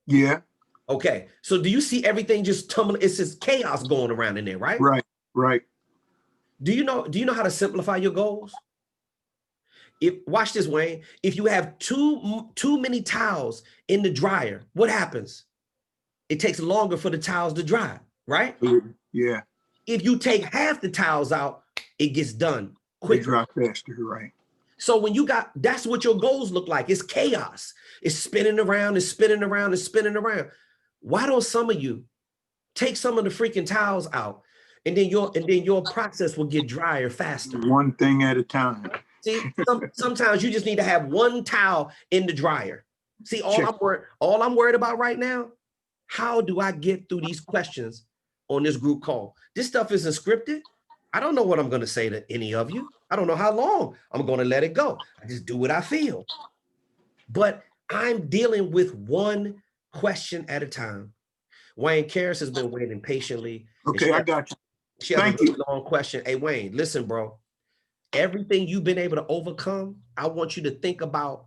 Yeah. Okay. So do you see everything just tumbling? It's just chaos going around in there, right? Right. Right. Do you know how to simplify your goals? Watch this, Wayne. If you have too many towels in the dryer, what happens? It takes longer for the towels to dry, right? Yeah. If you take half the towels out, it gets done quicker. They dry faster, right? So when that's what your goals look like. It's chaos. It's spinning around, it's spinning around, it's spinning around. Why don't some of you take some of the freaking towels out, and then your process will get drier faster. One thing at a time. See, sometimes you just need to have one towel in the dryer. See, all I'm worried about right now, how do I get through these questions on this group call? This stuff isn't scripted. I don't know what I'm going to say to any of you. I don't know how long I'm going to let it go. I just do what I feel. But I'm dealing with one question at a time. Wayne Karras has been waiting patiently. Okay, I got you. She has a really long question. Hey, Wayne, listen, bro. Everything you've been able to overcome, I want you to think about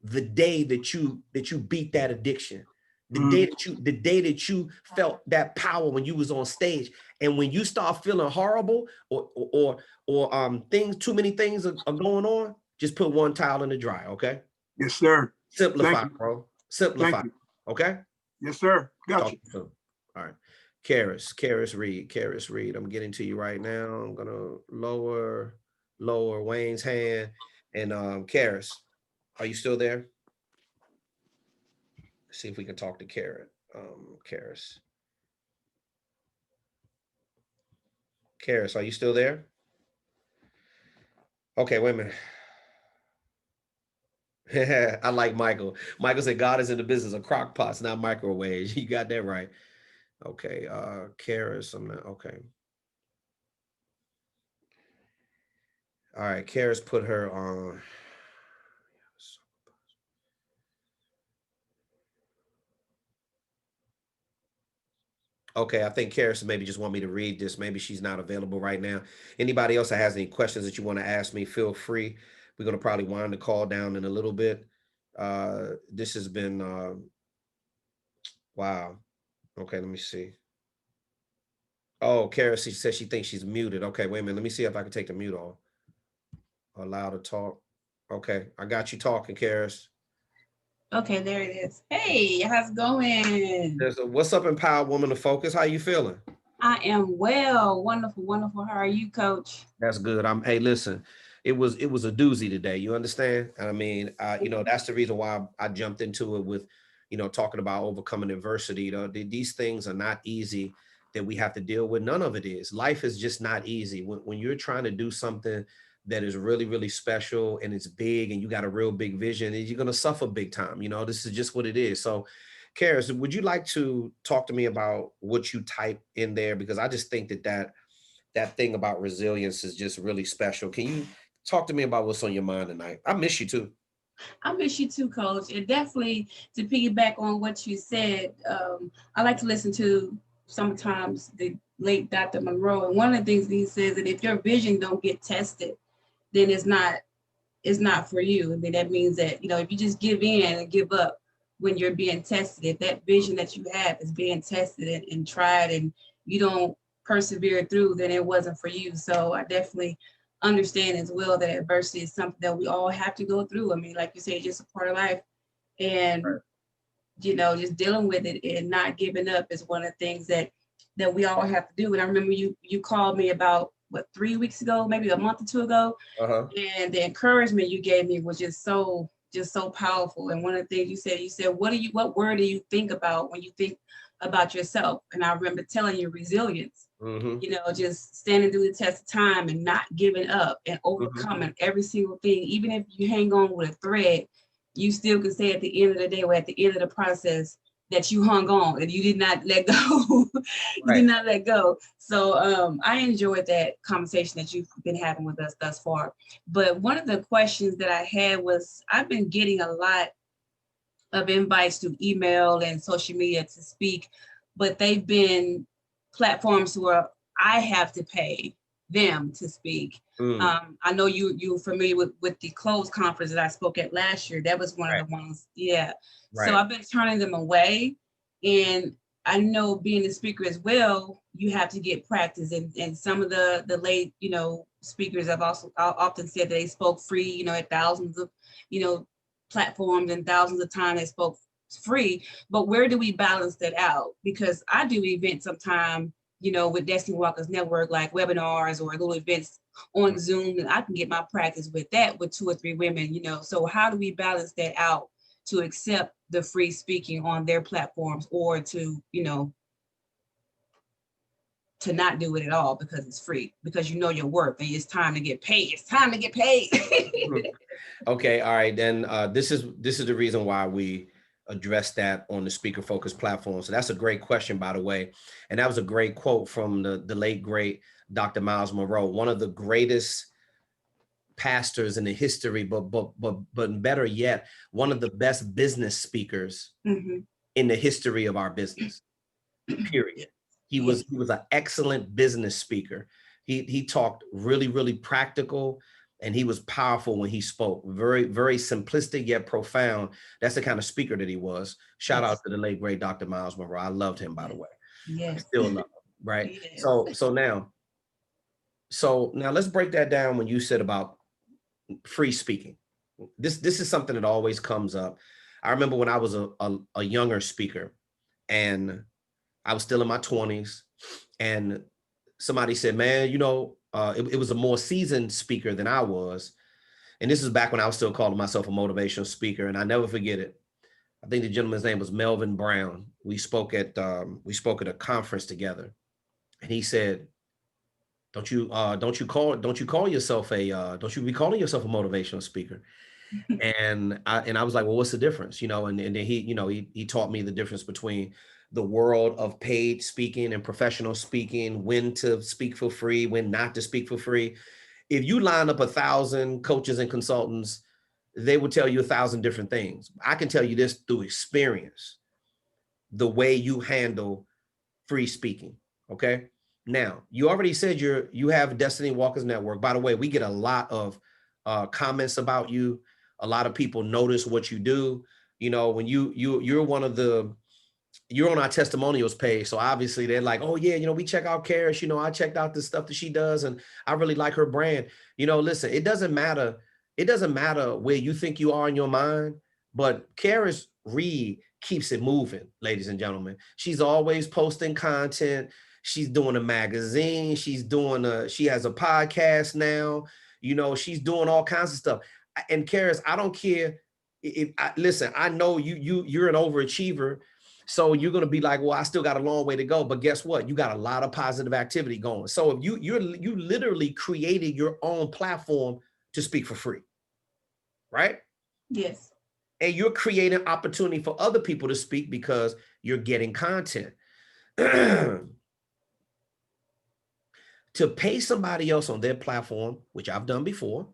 the day that you beat that addiction. The day that you felt that power when you was on stage. And when you start feeling horrible or too many things are going on, just put one towel in the dryer, okay? Yes, sir. Simplify, bro. Simplify. Okay? Yes, sir. Got you. All right. Karras Reed. I'm getting to you right now. I'm gonna lower Wayne's hand. And Karras, are you still there? See if we can talk to Karras. Karras, are you still there? Okay, wait a minute. I like Michael. Michael said God is in the business of crock pots, not microwaves. You got that right. Okay, Karras, okay. All right, Karras put her on. Okay, I think Karras maybe just want me to read this. Maybe she's not available right now. Anybody else that has any questions that you want to ask me, feel free. We're going to probably wind the call down in a little bit. This has been, wow. Okay, let me see. Oh, Karras, she says she thinks she's muted. Okay, wait a minute. Let me see if I can take the mute off. Allow to talk. Okay, I got you talking, Karras. Okay, there it is. Hey, how's it going? What's up, Empowered Woman of Focus? How you feeling? I am well. Wonderful, wonderful. How are you, Coach? That's good. Hey, listen, it was a doozy today. You understand? I mean, that's the reason why I jumped into it with, talking about overcoming adversity. These things are not easy that we have to deal with. None of it is. Life is just not easy. When you're trying to do something that is really, really special and it's big and you got a real big vision, you're going to suffer big time. This is just what it is. So, Karras, would you like to talk to me about what you type in there? Because I just think that thing about resilience is just really special. Can you talk to me about what's on your mind tonight? I miss you too. I miss you too, Coach. And definitely to piggyback on what you said, I like to listen to sometimes the late Dr. Monroe, and one of the things he says that if your vision don't get tested, then it's not for you. And then that means that, if you just give in and give up when you're being tested, if that vision that you have is being tested and tried and you don't persevere through, then it wasn't for you. So I definitely understand as well that adversity is something that we all have to go through. I mean, like you say, it's just a part of life. And just dealing with it and not giving up is one of the things that we all have to do. And I remember you called me about 3 weeks ago, maybe a month or two ago, and the encouragement you gave me was just so powerful. And one of the things you said, what word do you think about when you think about yourself? And I remember telling you resilience. Just standing through the test of time and not giving up and overcoming every single thing. Even if you hang on with a thread, you still can say at the end of the day or at the end of the process that you hung on and you did not let go. You did not let go. So I enjoyed that conversation that you've been having with us thus far. But one of the questions that I had was, I've been getting a lot of invites through email and social media to speak, but they've been platforms where I have to pay them to speak. I know you're familiar with the closed conference that I spoke at last year. That was one of the ones. Yeah. So I've been turning them away. And I know being a speaker as well, you have to get practice. And some of the late, speakers I've often said that they spoke free, at thousands of, platforms and thousands of times they spoke free. But where do we balance that out? Because I do events sometime, with Destiny Walkers Network, like webinars or little events on Zoom, and I can get my practice with that with 2 or 3 women, So how do we balance that out to accept the free speaking on their platforms, or to, to not do it at all because it's free, because your worth and it's time to get paid. It's time to get paid. Okay, all right. Then this is the reason why we address that on the Speaker Focus platform. So that's a great question, by the way. And that was a great quote from the late, great Dr. Miles Monroe, one of the greatest pastors in the history, but better yet, one of the best business speakers in the history of our business, period. He was an excellent business speaker. He talked really, really practical, and he was powerful when he spoke. Very, very simplistic yet profound. That's the kind of speaker that he was. Shout out to the late great Dr. Miles Monroe. I loved him, by the way. I still love him, right? Yes. So now let's break that down when you said about free speaking. This is something that always comes up. I remember when I was a younger speaker, and I was still in my 20s, and somebody said, man, it was a more seasoned speaker than I was. And this is back when I was still calling myself a motivational speaker. And I never forget it. I think the gentleman's name was Melvin Brown. We spoke at a conference together. And he said, don't you be calling yourself a motivational speaker? And I was like, well, what's the difference? And then he taught me the difference between the world of paid speaking and professional speaking, when to speak for free, when not to speak for free. If you line up 1,000 coaches and consultants, they will tell you 1,000 different things. I can tell you this through experience, the way you handle free speaking. Okay. Now, you already said you have Destiny Walkers Network. By the way, we get a lot of comments about you. A lot of people notice what you do. When you're on our testimonials page. So obviously they're like, oh yeah, we check out Karis, I checked out the stuff that she does and I really like her brand. Listen, it doesn't matter where you think you are in your mind, but Karis Reed keeps it moving, ladies and gentlemen. She's always posting content. She's doing a magazine. She has a podcast now. She's doing all kinds of stuff. And Karis, I don't care listen, I know you're an overachiever. So you're going to be like, well, I still got a long way to go. But guess what? You got a lot of positive activity going. So if you literally created your own platform to speak for free, right? Yes. And you're creating opportunity for other people to speak because you're getting content. To pay somebody else on their platform, which I've done before,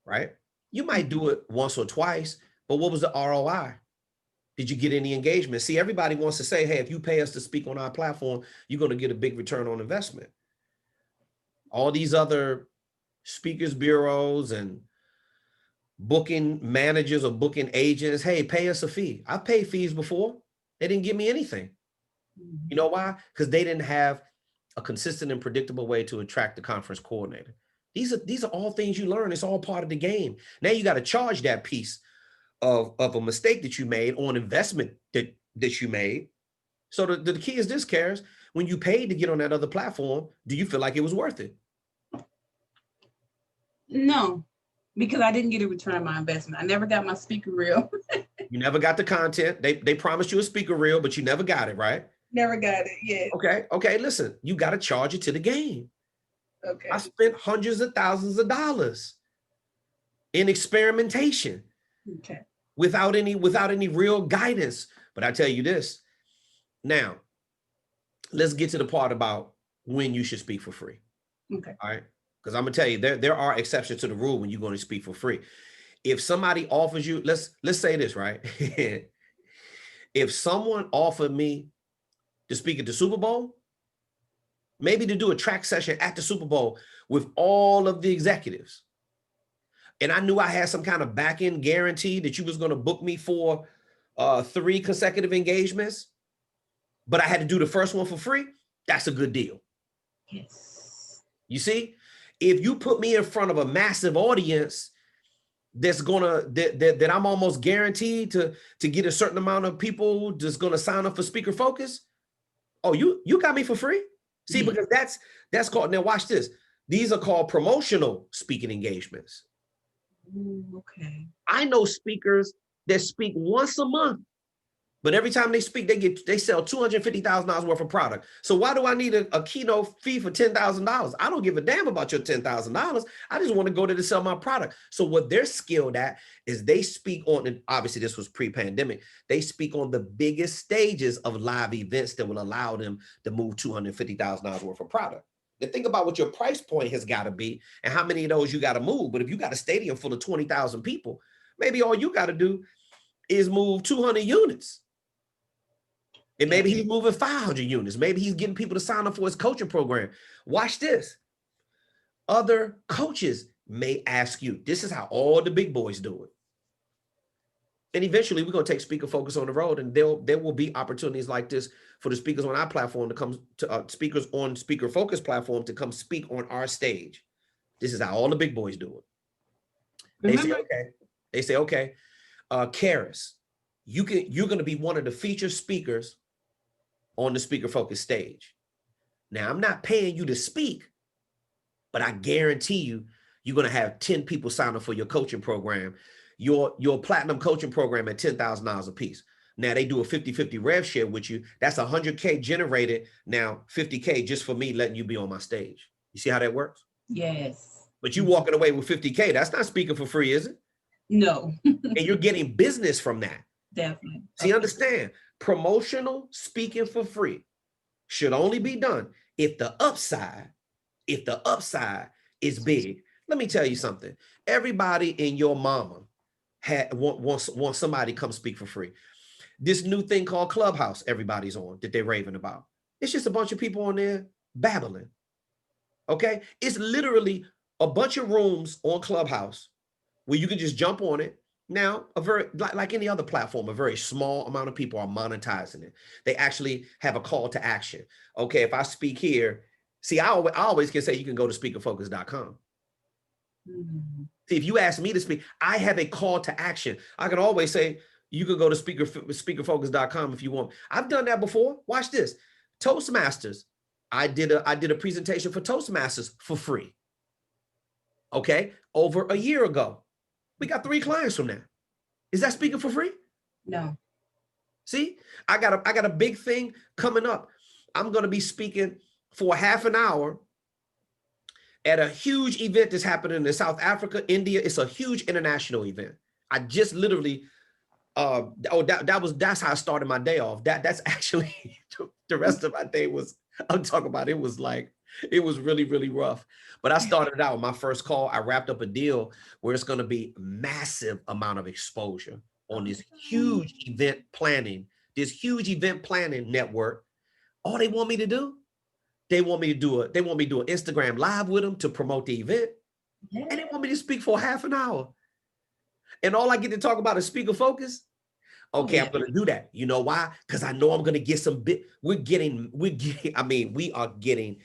right? You might do it once or twice, but what was the ROI? Did you get any engagement? See, everybody wants to say, hey, if you pay us to speak on our platform, you're going to get a big return on investment. All these other speakers bureaus and booking managers or booking agents, hey, pay us a fee. I've paid fees before. They didn't give me anything. You know why? Because they didn't have a consistent and predictable way to attract the conference coordinator. These are all things you learn. It's all part of the game. Now you got to charge that piece of a mistake that you made on investment that you made. So the key is this, Karis, when you paid to get on that other platform, do you feel like it was worth it? No, because I didn't get a return on my investment. I never got my speaker reel. You never got the content. They promised you a speaker reel, but you never got it, right? Never got it, yeah. Okay, listen, you got to charge it to the game. Okay. I spent hundreds of thousands of dollars in experimentation. Okay. Without any real guidance. But I tell you this, now, let's get to the part about when you should speak for free. Okay. All right. Because I'm gonna tell you, there are exceptions to the rule when you're going to speak for free. If somebody offers you, let's say this, right? If someone offered me to speak at the Super Bowl, maybe to do a track session at the Super Bowl with all of the executives, and I knew I had some kind of back-end guarantee that you was going to book me for 3 consecutive engagements, but I had to do the first one for free, that's a good deal. Yes. You see, if you put me in front of a massive audience that I'm almost guaranteed to get a certain amount of people just going to sign up for Speaker Focus, oh, you got me for free? See, because that's called, now watch this. These are called promotional speaking engagements. Okay. I know speakers that speak once a month, but every time they speak, they sell $250,000 worth of product. So why do I need a keynote fee for $10,000? I don't give a damn about your $10,000. I just want to go there to sell my product. So what they're skilled at is they speak on, and obviously this was pre-pandemic, they speak on the biggest stages of live events that will allow them to move $250,000 worth of product. Now think about what your price point has got to be and how many of those you got to move. But if you got a stadium full of 20,000 people, maybe all you got to do is move 200 units. And maybe he's moving 500 units. Maybe he's getting people to sign up for his coaching program. Watch this. Other coaches may ask you, this is how all the big boys do it. And eventually we're going to take Speaker Focus on the road, and there will be opportunities like this for the speakers on our platform to come to speakers on Speaker Focus platform to come speak on our stage. This is how all the big boys do it. They say, okay, Karis, you're going to be one of the featured speakers on the Speaker Focus stage. Now, I'm not paying you to speak, but I guarantee you're going to have 10 people sign up for your coaching program, your platinum coaching program at $10,000 a piece. Now they do a 50-50 rev share with you. That's $100K generated. Now 50K just for me letting you be on my stage. You see how that works? Yes. But you walking away with 50K, that's not speaking for free, is it? No. And you're getting business from that. Definitely. See, understand, promotional speaking for free should only be done if the upside is big. Let me tell you something. Everybody and your mama wants somebody to come speak for free. This new thing called Clubhouse, everybody's on, that they're raving about. It's just a bunch of people on there babbling. Okay? It's literally a bunch of rooms on Clubhouse where you can just jump on it. Now, like any other platform, a very small amount of people are monetizing it. They actually have a call to action. Okay, if I speak here, see, I always can say you can go to speakerfocus.com. Mm-hmm. See, if you ask me to speak, I have a call to action. I can always say, you could go to speakerfocus.com if you want. I've done that before. Watch this. Toastmasters. I did a presentation for Toastmasters for free. Okay, over a year ago. We got 3 clients from that. Is that speaking for free? No. See, I got a big thing coming up. I'm going to be speaking for half an hour at a huge event that's happening in South Africa, India. It's a huge international event. I just literally, that's how I started my day off. That's actually the rest of my day was, I'm talking about, it was really, really rough. But I started out with my first call. I wrapped up a deal where it's going to be massive amount of exposure. on this huge event planning network. All they want me to do, they want me to do an Instagram live with them to promote the event. Yeah. And they want me to speak for half an hour. And all I get to talk about is speaker focus. Okay, I'm gonna do that. You know why? Because I know I'm gonna get some we are getting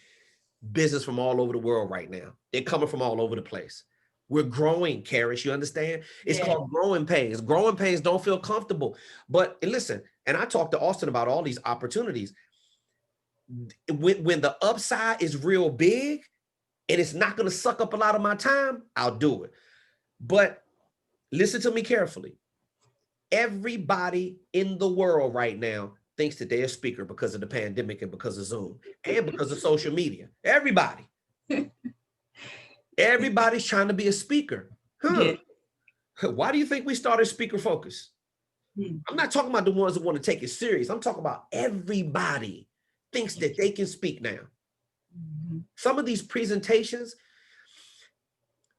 business from all over the world right now. They're coming from all over the place. We're growing, Karis, you understand? It's called growing pains. Growing pains don't feel comfortable. But listen, and I talked to Auston about all these opportunities. When the upside is real big and it's not going to suck up a lot of my time, I'll do it. But listen to me carefully. Everybody in the world right now thinks that they're a speaker because of the pandemic and because of Zoom and because of social media. Everybody. Everybody's trying to be a speaker. Yeah. Why do you think we started Speaker Focus? I'm not talking about the ones that want to take it serious. I'm talking about everybody thinks that they can speak now. Some of these presentations,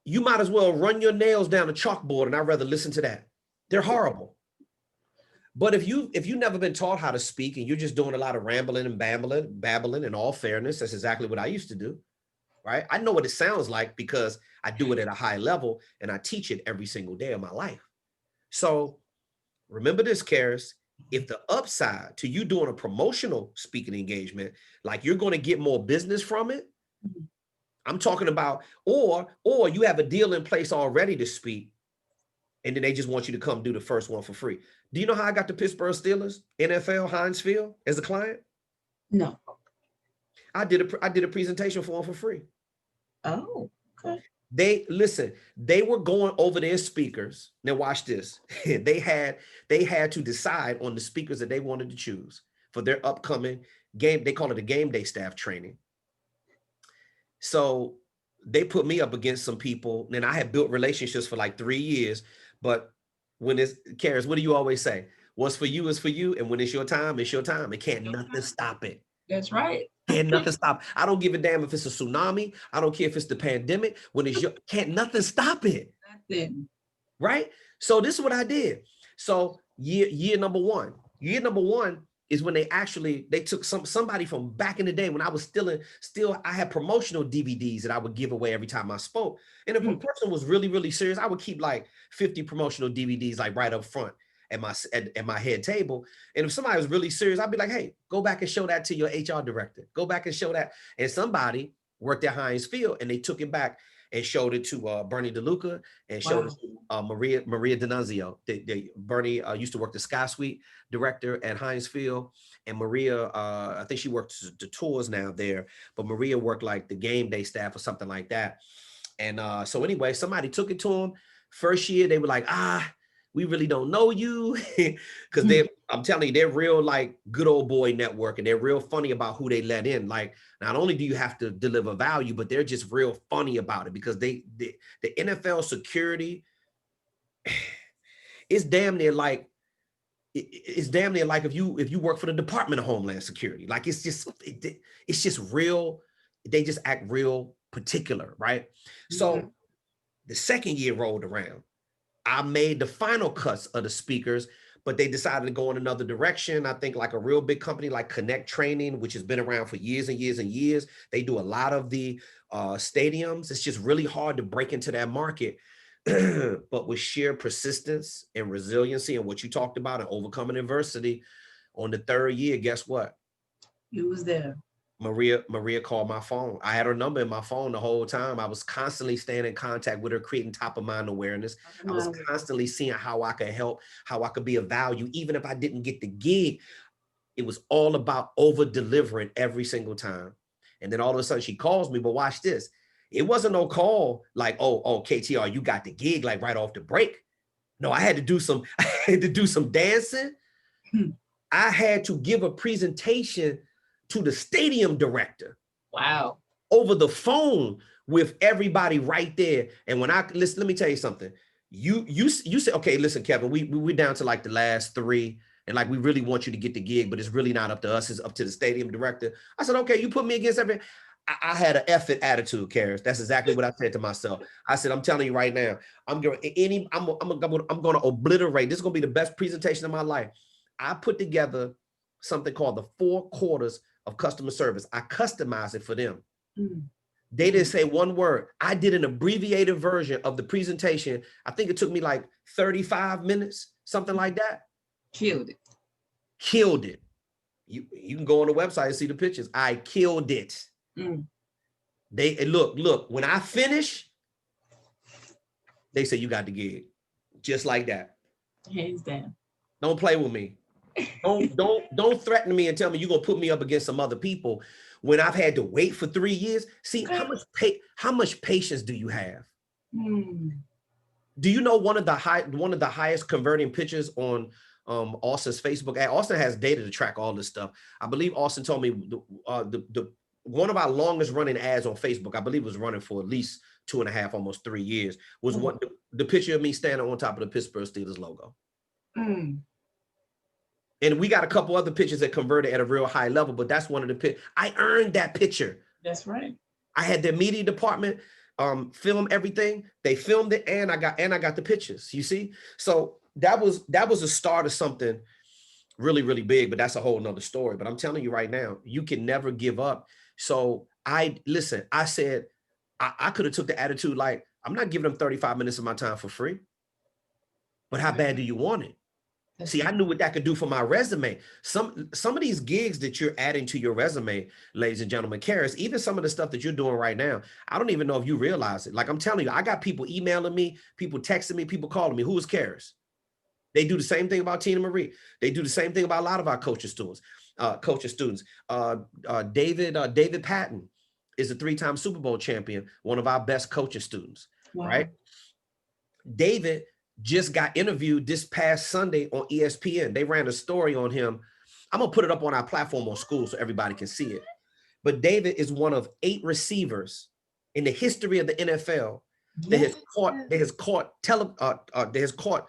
you might as well run your nails down a chalkboard, and I'd rather listen to that. They're horrible. But if you've never been taught how to speak and you're just doing a lot of rambling and babbling, in all fairness, that's exactly what I used to do, right? I know what it sounds like because I do it at a high level and I teach it every single day of my life. So remember this, Karis, if the upside to you doing a promotional speaking engagement, like you're going to get more business from it, I'm talking about, or you have a deal in place already to speak, and then they just want you to come do the first one for free. Do you know how I got the Pittsburgh Steelers, NFL, Heinz Field as a client? No. I did a presentation for them for free. Oh, okay. They were going over their speakers. Now watch this. They had to decide on the speakers that they wanted to choose for their upcoming game. They call it a game day staff training. So they put me up against some people, and I had built relationships for like 3 years. But when it's Karis, what do you always say? What's for you is for you, and when it's your time, it's your time. It can't nothing stop it. That's right. Can't nothing stop. I don't give a damn if it's a tsunami. I don't care if it's the pandemic. When it's can't nothing stop it. Nothing. Right? So this is what I did. So year number one. Year number one is when they took somebody from back in the day when I was still I had promotional DVDs that I would give away every time I spoke. And if a person was really, really serious, I would keep like 50 promotional DVDs like right up front at my head table. And if somebody was really serious, I'd be like, hey, go back and show that to your HR director. Go back and show that. And somebody worked at Heinz Field and they took it back and showed it to Bernie DeLuca and showed it to Maria D'Annunzio. Bernie used to work the Sky Suite director at Heinz Field, and Maria, I think she works the tours now there, but Maria worked like the game day staff or something like that. And so anyway, somebody took it to them. First year, they were like, we really don't know you, because I'm telling you, they're real like good old boy network, and they're real funny about who they let in. Like, not only do you have to deliver value, but they're just real funny about it, because the NFL security is damn near like if you work for the Department of Homeland Security. Like it's just real. They just act real particular, right? So the second year rolled around. I made the final cuts of the speakers, but they decided to go in another direction. I think like a real big company like Connect Training, which has been around for years and years and years. They do a lot of the stadiums. It's just really hard to break into that market. But with sheer persistence and resiliency and what you talked about and overcoming adversity, on the third year, guess what? You was there. Maria called my phone. I had her number in my phone the whole time. I was constantly staying in contact with her, creating top of mind awareness. I was constantly seeing how I could help, how I could be of value. Even if I didn't get the gig, it was all about over delivering every single time. And then all of a sudden she calls me, but watch this. It wasn't no call like, oh, KTR, you got the gig like right off the break. No, I had to do some dancing. I had to give a presentation to the stadium director. Wow. Over the phone with everybody right there. And when listen, let me tell you something. You said, okay, listen, Kevin, we're down to like the last 3, and like we really want you to get the gig, but it's really not up to us, it's up to the stadium director. I said, okay, you put me against everything. I had an effort attitude, Karis. That's exactly what I said to myself. I said, I'm telling you right now, I'm going to obliterate. This is going to be the best presentation of my life. I put together something called the 4 quarters of customer service. I customized it for them. They didn't say one word. I did an abbreviated version of the presentation. I think it took me like 35 minutes, something like that. Killed it. Killed it. You can go on the website and see the pictures. I killed it. They look, when I finish, they say you got the gig. Just like that. Hands down. Don't play with me. Don't threaten me and tell me you're gonna put me up against some other people when I've had to wait for 3 years. See, how much patience do you have? Do you know one of the highest converting pictures on Austin's Facebook ad? Austin has data to track all this stuff. I believe Austin told me the one of our longest running ads on Facebook, I believe was running for at least 2.5, almost 3 years, was what the picture of me standing on top of the Pittsburgh Steelers logo. And we got a couple other pictures that converted at a real high level, but that's one of the I earned that picture. That's right. I had their media department film everything. They filmed it, and I got the pictures. You see, so that was a start of something really, really big. But that's a whole nother story. But I'm telling you right now, you can never give up. So I said I could have took the attitude like, I'm not giving them 35 minutes of my time for free. But how bad do you want it? See, I knew what that could do for my resume. Some of these gigs that you're adding to your resume, ladies and gentlemen, Karis, even some of the stuff that you're doing right now, I don't even know if you realize it. Like I'm telling you, I got people emailing me, people texting me, people calling me. Who is Karis? They do the same thing about Tina Marie. They do the same thing about a lot of our coaching students. David Patton is a 3-time Super Bowl champion, one of our best coaching students, right? David just got interviewed this past Sunday on ESPN. They ran a story on him. I'm going to put it up on our platform on School so everybody can see it. But David is one of 8 receivers in the history of the NFL that has caught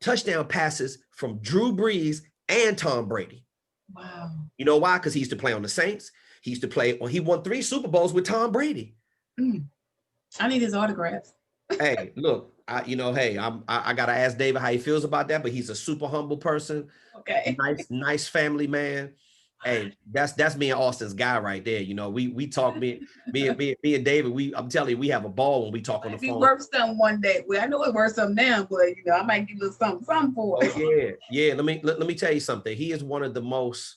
touchdown passes from Drew Brees and Tom Brady. Wow. You know why? Because he used to play on the Saints. He won 3 Super Bowls with Tom Brady. I need his autographs. Hey, look, I gotta ask David how he feels about that, but he's a super humble person. Okay. Nice family man. Hey, that's me and Austin's guy right there. You know, we talk, me and David, I'm telling you, we have a ball when we talk on the phone. Worth something one day. Well, I know it worth something now, but I might give you something for it. Oh, yeah. Let me tell you something. He's one of the most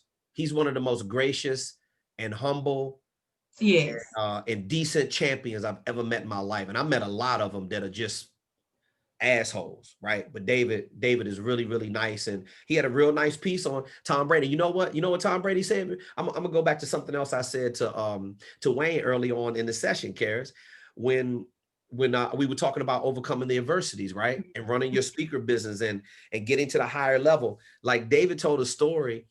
gracious and humble, and decent champions I've ever met in my life. And I met a lot of them that are just assholes, right? But David is really, really nice. And he had a real nice piece on Tom Brady. You know what Tom Brady said? I'm gonna go back to something else I said to Wayne early on in the session, Karis, when we were talking about overcoming the adversities, right? And running your speaker business and getting to the higher level. Like David told a story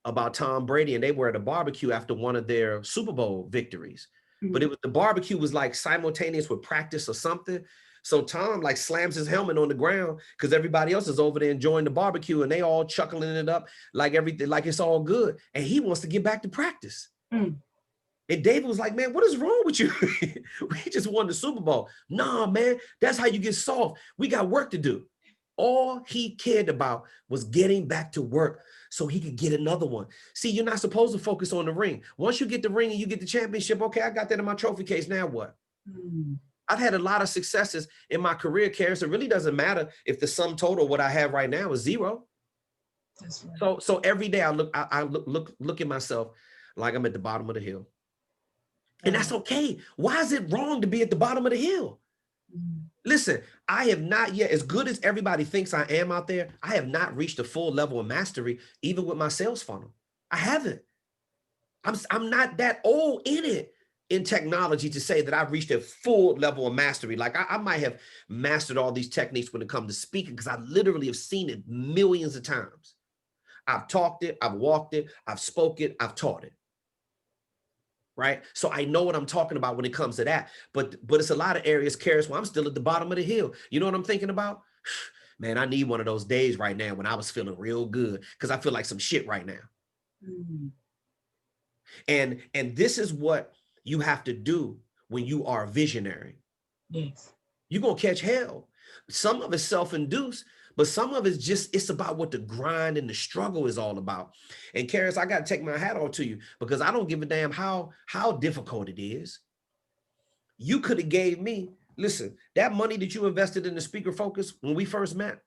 about Tom Brady, and they were at a barbecue after one of their Super Bowl victories. But the barbecue was like simultaneous with practice or something. So Tom like slams his helmet on the ground because everybody else is over there enjoying the barbecue and they all chuckling it up like everything, like it's all good. And he wants to get back to practice. And David was like, man, what is wrong with you? We just won the Super Bowl. Nah, man, that's how you get soft. We got work to do. All he cared about was getting back to work so he could get another one. See, you're not supposed to focus on the ring. Once you get the ring and you get the championship, okay, I got that in my trophy case. Now what? I've had a lot of successes in my career, Karis. It really doesn't matter if the sum total, what I have right now, is 0. That's right. So every day I look at myself like I'm at the bottom of the hill. And that's okay. Why is it wrong to be at the bottom of the hill? Listen, I have not yet, as good as everybody thinks I am out there, I have not reached a full level of mastery, even with my sales funnel. I haven't. I'm not that old in it, in technology, to say that I've reached a full level of mastery. Like I might have mastered all these techniques when it comes to speaking, because I literally have seen it millions of times. I've talked it, I've walked it, I've spoke it, I've taught it. Right? So I know what I'm talking about when it comes to that. But it's a lot of areas, Karis, where I'm still at the bottom of the hill. You know what I'm thinking about? Man, I need one of those days right now when I was feeling real good, because I feel like some shit right now. And this is what you have to do when you are a visionary. Yes. You're going to catch hell. Some of it's self-induced, but some of it's just, it's about what the grind and the struggle is all about. And Karis, I got to take my hat off to you, because I don't give a damn how difficult it is. You could have gave me, listen, that money that you invested in the Speaker Focus when we first met,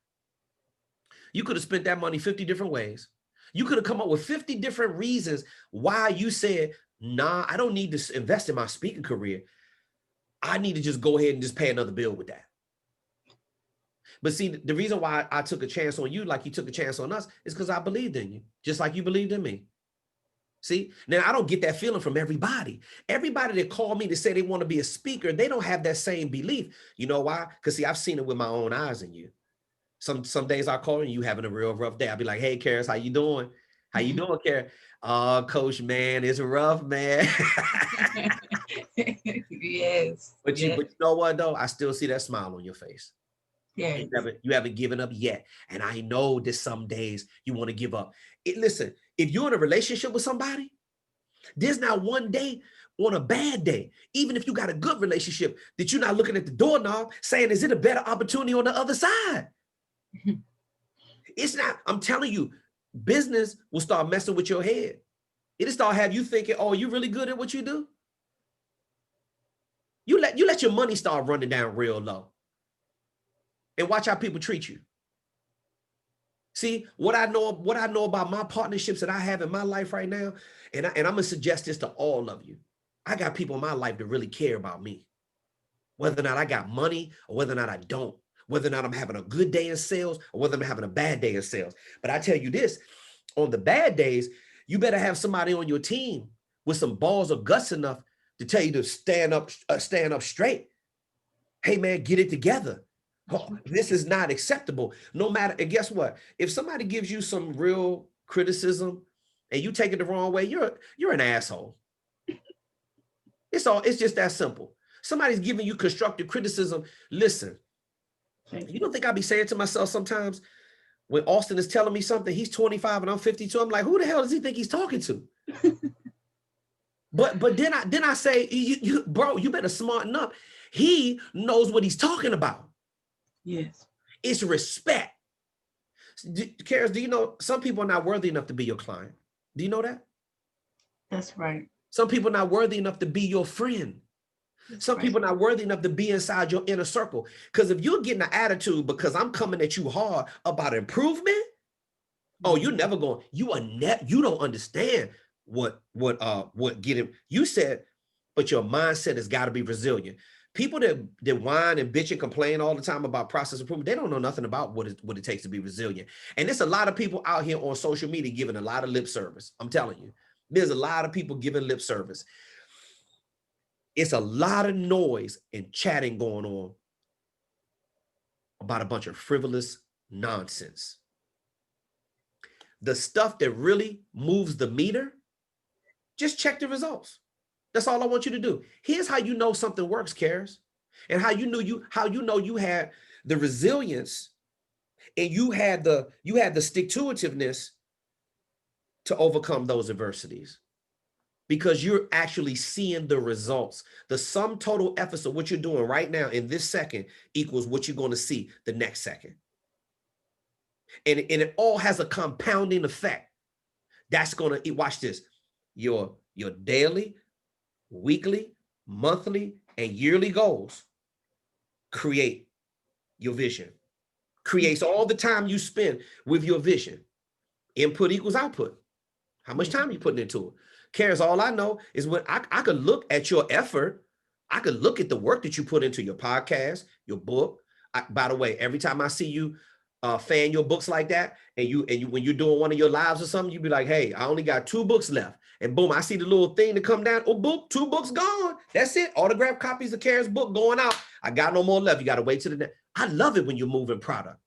you could have spent that money 50 different ways. You could have come up with 50 different reasons why you said, nah, I don't need to invest in my speaking career. I need to just go ahead and just pay another bill with that. But see, the reason why I took a chance on you like you took a chance on us is because I believed in you, just like you believed in me. See, now I don't get that feeling from everybody. Everybody that called me to say they want to be a speaker, they don't have that same belief. You know why? Because see, I've seen it with my own eyes in you. Some days I call and you having a real rough day. I'll be like, hey, Karis, how you doing? How you doing, Karis? Oh, coach, man, it's rough, man. Yes. But you know what though? I still see that smile on your face. Yeah. You haven't given up yet. And I know that some days you want to give up. Listen, if you're in a relationship with somebody, there's not one day on a bad day, even if you got a good relationship, that you're not looking at the doorknob saying, is it a better opportunity on the other side? It's not, I'm telling you, business will start messing with your head. It'll start have you thinking, oh, you really good at what you do? You let your money start running down real low. And watch how people treat you. See, what I know about my partnerships that I have in my life right now, and I'm gonna suggest this to all of you. I got people in my life that really care about me. Whether or not I got money or whether or not I don't, whether or not I'm having a good day in sales or whether I'm having a bad day in sales. But I tell you this, on the bad days, you better have somebody on your team with some balls or guts enough to tell you to stand up straight. Hey man, get it together. Oh, this is not acceptable. No matter, and guess what? If somebody gives you some real criticism and you take it the wrong way, you're an asshole. It's just that simple. Somebody's giving you constructive criticism. Listen, you don't think I'll be saying to myself sometimes when Austin is telling me something, he's 25 and I'm 52. I'm like, who the hell does he think he's talking to? But then I say, bro, you better smarten up. He knows what he's talking about. Yes. It's respect. Karis, do you know some people are not worthy enough to be your client? Do you know that? That's right. Some people are not worthy enough to be your friend. Some people are not worthy enough to be inside your inner circle. Because if you're getting an attitude because I'm coming at you hard about improvement, oh, you're never going, you don't understand what getting, you said, but your mindset has got to be resilient. People that whine and bitch and complain all the time about process improvement, they don't know nothing about what it takes to be resilient. And there's a lot of people out here on social media giving a lot of lip service. I'm telling you, there's a lot of people giving lip service. It's a lot of noise and chatting going on about a bunch of frivolous nonsense. The stuff that really moves the meter, just check the results. That's all I want you to do. Here's how you know something works, Karis, and how you know you had the resilience and you had the stick-to-itiveness to overcome those adversities. Because you're actually seeing the results. The sum total efforts of what you're doing right now in this second equals what you're going to see the next second. And it all has a compounding effect. That's going to, watch this, your daily, weekly, monthly, and yearly goals create your vision. Creates all the time you spend with your vision. Input equals output. How much time are you putting into it? Karis, all I know is when I could look at your effort, I could look at the work that you put into your podcast, your book. By the way, every time I see you fan your books like that, and you when you're doing one of your lives or something, you be like, hey, I only got 2 books left. And boom, I see the little thing to come down. Oh, boom, 2 books gone. That's it. Autographed copies of Karis' book going out. I got no more left. You got to wait till the next. I love it when you're moving product.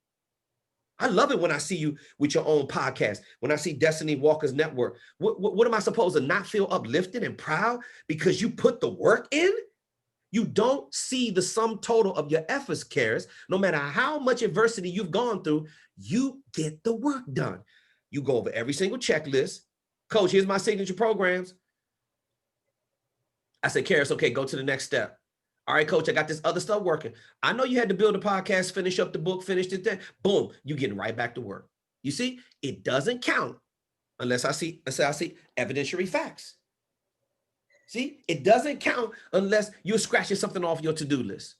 I love it when I see you with your own podcast, when I see Destiny Walker's Network. What am I supposed to not feel uplifted and proud because you put the work in? You don't see the sum total of your efforts, Karis. No matter how much adversity you've gone through, you get the work done. You go over every single checklist. Coach, here's my signature programs. I said, Karis, okay, go to the next step. All right, coach, I got this other stuff working. I know you had to build a podcast, finish up the book, finish it. Boom, you getting right back to work. You see, it doesn't count unless I see evidentiary facts. See, it doesn't count unless you're scratching something off your to-do list.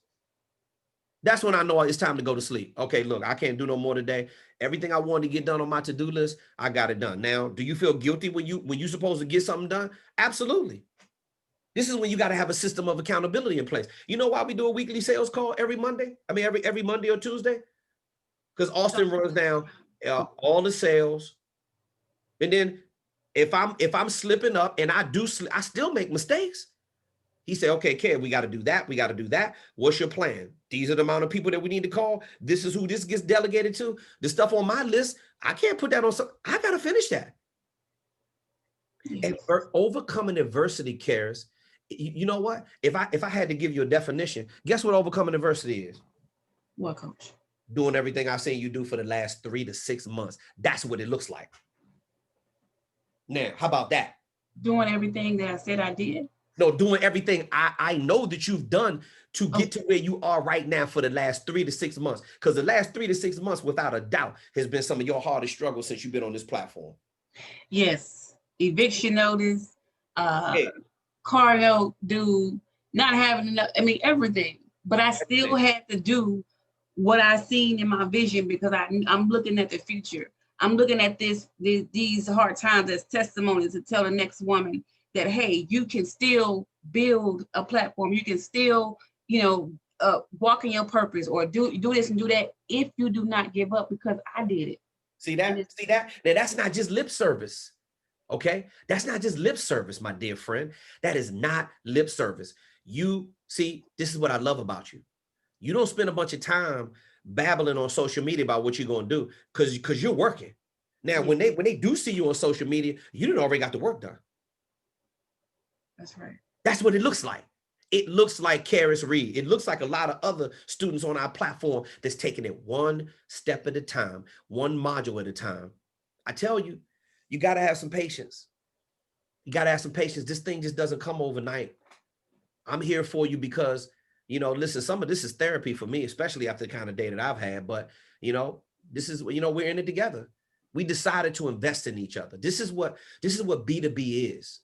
That's when I know it's time to go to sleep. Okay, look, I can't do no more today. Everything I wanted to get done on my to-do list, I got it done. Now, do you feel guilty when you're supposed to get something done? Absolutely. This is when you got to have a system of accountability in place. You know why we do a weekly sales call every Monday? I mean, every Monday or Tuesday? Because Austin runs down all the sales. And then if I'm slipping up, and I still make mistakes. He said, okay, Ken, we got to do that. We got to do that. What's your plan? These are the amount of people that we need to call. This is who this gets delegated to. The stuff on my list, I can't put that on. I got to finish that. And overcoming adversity, Karis, you know what? If I had to give you a definition, guess what overcoming adversity is? What, coach? Doing everything I've seen you do for the last 3 to 6 months. That's what it looks like. Now, how about that? Doing everything that I said I did? No, doing everything I know that you've done to get to where you are right now for the last 3 to 6 months. Because the last 3 to 6 months, without a doubt, has been some of your hardest struggles since you've been on this platform. Yes. Eviction notice, car note due, not having enough, I mean, everything. But I still had to do what I seen in my vision because I'm looking at the future. I'm looking at these hard times as testimonies to tell the next woman that, hey, you can still build a platform. You can still, walk in your purpose or do this and do that if you do not give up, because I did it. See that? Now, that's not just lip service. Okay? That's not just lip service, my dear friend. That is not lip service. You see, this is what I love about you. You don't spend a bunch of time babbling on social media about what you're going to do because you're working. Now, when they do see you on social media, you done already got the work done. That's right. That's what it looks like. It looks like Karis Reed. It looks like a lot of other students on our platform that's taking it one step at a time, one module at a time. I tell you, you got to have some patience. You got to have some patience. This thing just doesn't come overnight. I'm here for you because, listen, some of this is therapy for me, especially after the kind of day that I've had. But, this is, we're in it together. We decided to invest in each other. This is what B2B is.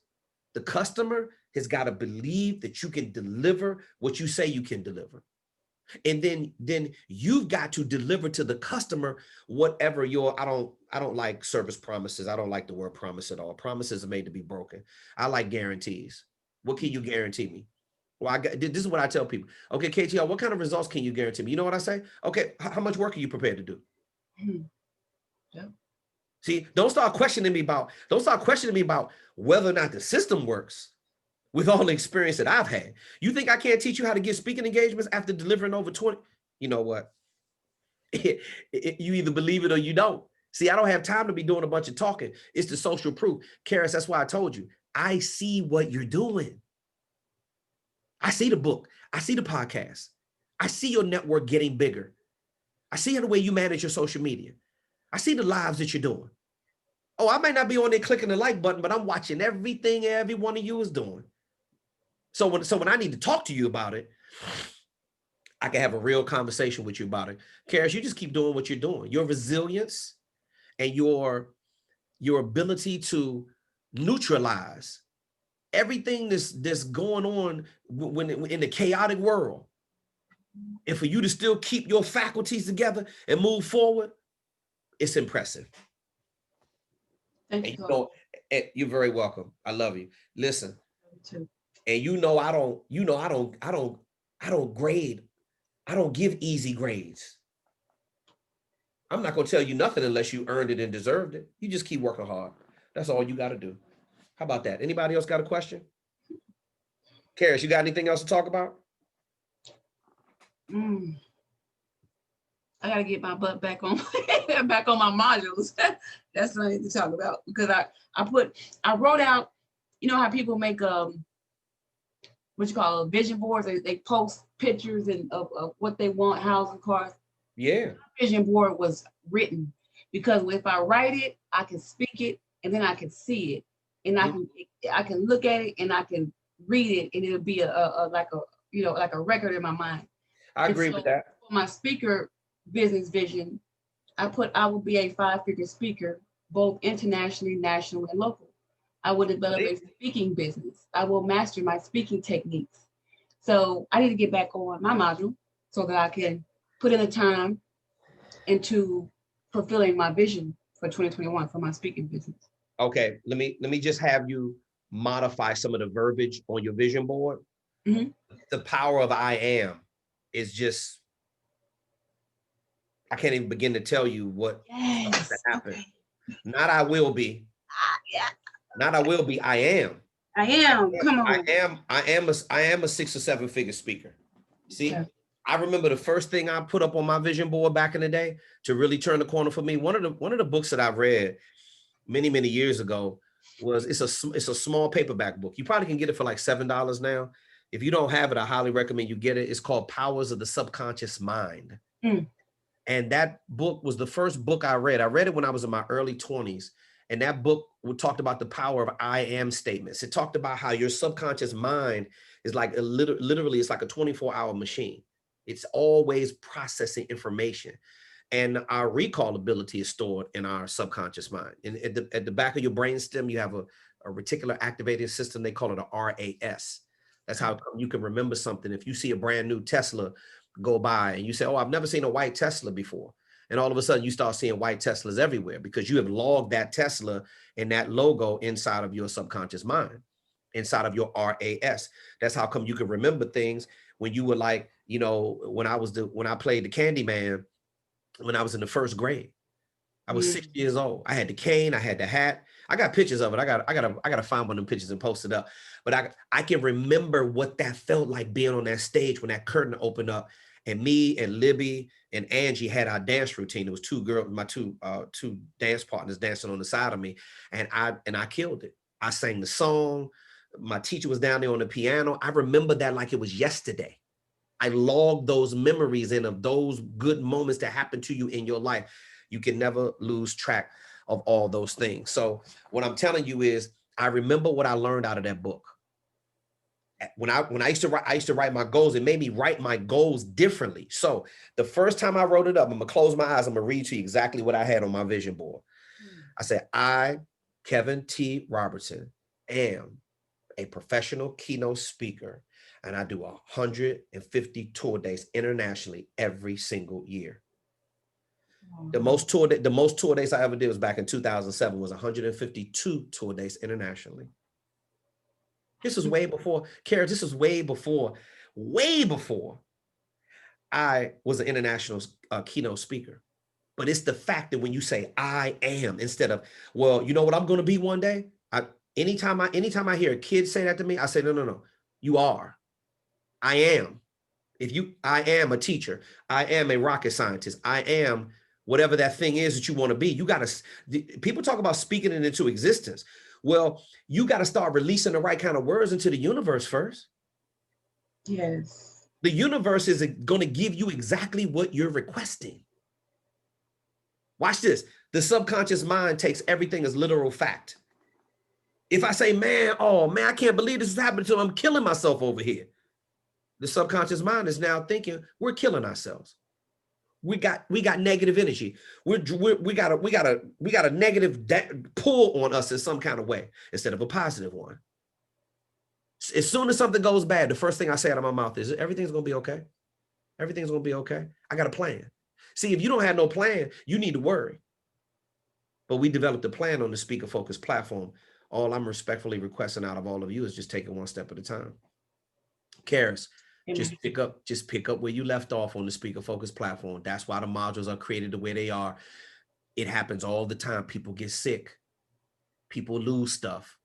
The customer has got to believe that you can deliver what you say you can deliver. And then you've got to deliver to the customer whatever I don't like service promises. I don't like the word promise at all. Promises are made to be broken. I like guarantees. What can you guarantee me? Well, this is what I tell people. Okay, KTL, what kind of results can you guarantee me? You know what I say? Okay, how much work are you prepared to do? Yeah. See, don't start questioning me about whether or not the system works with all the experience that I've had. You think I can't teach you how to get speaking engagements after delivering over 20? You know what? You either believe it or you don't. See, I don't have time to be doing a bunch of talking. It's the social proof. Karis, that's why I told you. I see what you're doing. I see the book. I see the podcast. I see your network getting bigger. I see the way you manage your social media. I see the lives that you're doing. Oh, I might not be on there clicking the like button, but I'm watching everything every one of you is doing. So when I need to talk to you about it, I can have a real conversation with you about it. Karis, you just keep doing what you're doing. Your resilience and your ability to neutralize everything that's going on when in the chaotic world, and for you to still keep your faculties together and move forward, it's impressive. Thank you. You're very welcome. I love you. Listen, too. And I don't grade. I don't give easy grades. I'm not going to tell you nothing unless you earned it and deserved it. You just keep working hard. That's all you got to do. How about that? Anybody else got a question? Karis, you got anything else to talk about? I gotta get my butt back on my modules. That's what I need to talk about, because I wrote out, how people make vision boards. They post pictures of what they want, houses, cars. Yeah. Vision board was written because if I write it, I can speak it and then I can see it, and I can look at it and I can read it and it'll be like a, you know, like a record in my mind. I And agree so with that. for my speaker business vision, I will be a 5-figure speaker, both internationally, national, and local. I will develop a speaking business. I will master my speaking techniques. So I need to get back on my module so that I can put in the time into fulfilling my vision for 2021 for my speaking business. Okay, let me just have you modify some of the verbiage on your vision board. Mhm. The power of I am is just, I can't even begin to tell you what Yes. to happen. Okay. Not I will be. Yeah. Not I will be. I am. I am. Come on. I am a 6 or 7 figure speaker. See, Okay. I remember the first thing I put up on my vision board back in the day to really turn the corner for me. One of the books that I read many years ago was, it's a small paperback book. You probably can get it for like $7 now. If you don't have it, I highly recommend you get it. It's called Powers of the Subconscious Mind. Mm. And that book was the first book I read. I read it when I was in my early 20s. And that book talked about the power of I am statements. It talked about how your subconscious mind is like literally, it's like a 24-hour machine. It's always processing information. And our recall ability is stored in our subconscious mind. And at the back of your brainstem, you have a reticular activating system. They call it a RAS. That's how you can remember something. If you see a brand new Tesla go by and you say, oh, I've never seen a white Tesla before. And all of a sudden you start seeing white Teslas everywhere because you have logged that Tesla and that logo inside of your subconscious mind, inside of your RAS. That's how come you can remember things when you were like, you know, when I played the Candyman, when I was in the first grade. I was 6 years old. I had the cane, I had the hat. I got pictures of it. I gotta find one of them pictures and post it up. But I can remember what that felt like being on that stage when that curtain opened up and me and Libby and Angie had our dance routine. It was two girls, my two dance partners dancing on the side of me, and I killed it. I sang the song. My teacher was down there on the piano. I remember that like it was yesterday. I logged those memories in of those good moments that happened to you in your life. You can never lose track of all those things. So what I'm telling you is, I remember what I learned out of that book. When I used to write my goals, it made me write my goals differently. So the first time I wrote it up, I'm gonna close my eyes, I'm gonna read to you exactly what I had on my vision board. I said, I, Kevin T. Robertson, am a professional keynote speaker, and I do 150 tour days internationally every single year. The most tour days I ever did was back in 2007, was 152 tour days internationally. This is way before, Kara, this is way before I was an international keynote speaker. But it's the fact that when you say I am, instead of, well, you know what I'm going to be one day? Anytime I hear a kid say that to me, I say, no, you are. I am. I am a teacher. I am a rocket scientist. I am whatever that thing is that you want to be. You got to, people talk about speaking it into existence. Well, you got to start releasing the right kind of words into the universe first. Yes. The universe is going to give you exactly what you're requesting. Watch this. The subconscious mind takes everything as literal fact. If I say, man, I can't believe this is happening to me, I'm killing myself over here. The subconscious mind is now thinking we're killing ourselves. We got negative energy. We got a negative pull on us in some kind of way instead of a positive one. As soon as something goes bad, the first thing I say out of my mouth is, everything's gonna be okay. Everything's gonna be okay. I got a plan. See, if you don't have no plan, you need to worry. But we developed a plan on the Speaker Focus platform. All I'm respectfully requesting out of all of you is just taking one step at a time. Karis, just pick up where you left off on the Speaker Focus platform. That's why the modules are created the way they are. It happens all the time. People get sick. People lose stuff.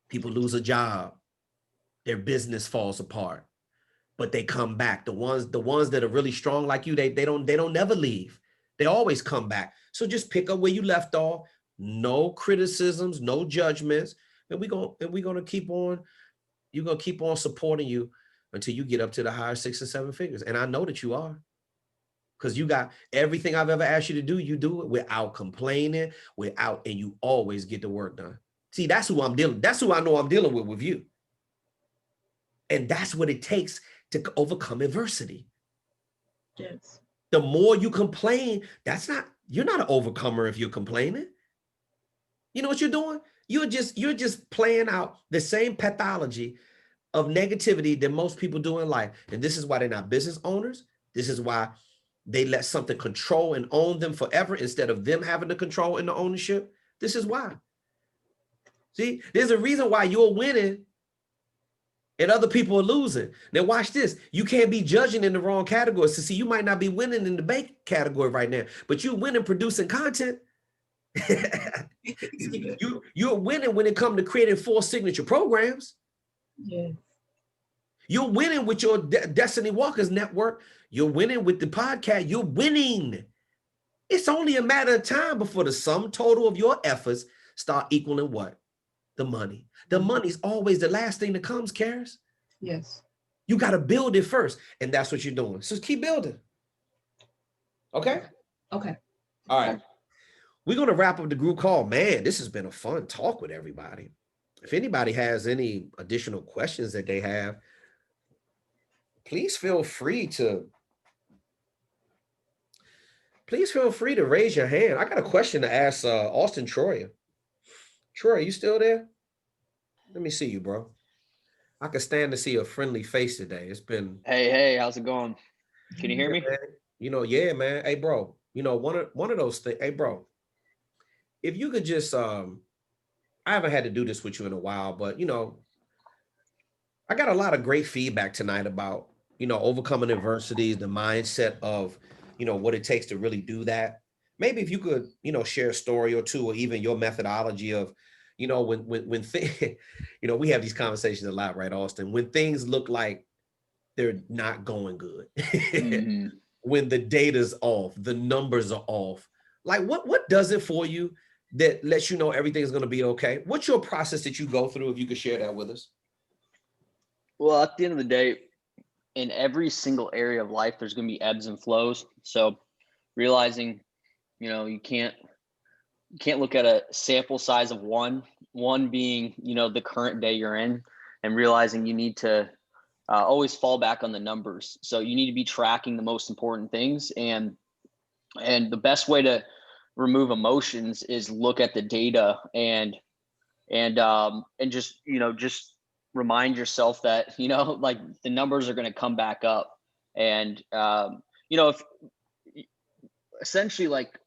People lose a job. Their business falls apart, but they come back. The ones that are really strong like you, they don't never leave. They always come back. So just pick up where you left off. No criticisms, no judgments, and we're gonna keep on. You're gonna keep on supporting you until you get up to the higher 6 and 7 figures. And I know that you are, because you got everything I've ever asked you to do. You do it without complaining, and you always get the work done. See, that's who I'm dealing. That's who I know I'm dealing with you. And that's what it takes to overcome adversity. Yes. The more you complain, you're not an overcomer if you're complaining. You know what you're doing? You're just playing out the same pathology of negativity that most people do in life. And this is why they're not business owners. This is why they let something control and own them forever instead of them having the control and the ownership. This is why. See, there's a reason why you're winning and other people are losing. Now watch this. You can't be judging in the wrong categories. So see, you might not be winning in the bank category right now, but you're winning producing content. You're winning when it comes to creating 4 signature programs. Yes. You're winning with your Destiny Walkers network. You're winning with the podcast. You're winning. It's only a matter of time before the sum total of your efforts start equaling what? The money. The money's always the last thing that comes, Karis. Yes. You got to build it first. And that's what you're doing. So keep building. Okay? Okay. All right. We're going to wrap up the group call. Man, this has been a fun talk with everybody. If anybody has any additional questions that they have, please feel free to raise your hand. I got a question to ask Auston Troyer. Troy, you still there? Let me see you, bro. I can stand to see a friendly face today. It's been. Hey, how's it going? Can you hear me? Man. You know, yeah, man. Hey, bro. You know, one of those things. Hey, bro. If you could just, I haven't had to do this with you in a while, but you know, I got a lot of great feedback tonight about, you know, overcoming adversities, the mindset of, you know, what it takes to really do that. Maybe if you could, you know, share a story or two, or even your methodology of, you know, when you know, we have these conversations a lot, right, Austin? When things look like they're not going good, Mm-hmm. when the data's off, the numbers are off, like what does it for you that lets you know everything's going to be okay? What's your process that you go through? If you could share that with us. Well, at the end of the day, in every single area of life, there's going to be ebbs and flows. So realizing, you know, you can't look at a sample size of one being, you know, the current day you're in, and realizing you need to always fall back on the numbers. So you need to be tracking the most important things. And the best way to remove emotions is look at the data and just, you know, just remind yourself that, you know, like the numbers are going to come back up. And, you know, if essentially like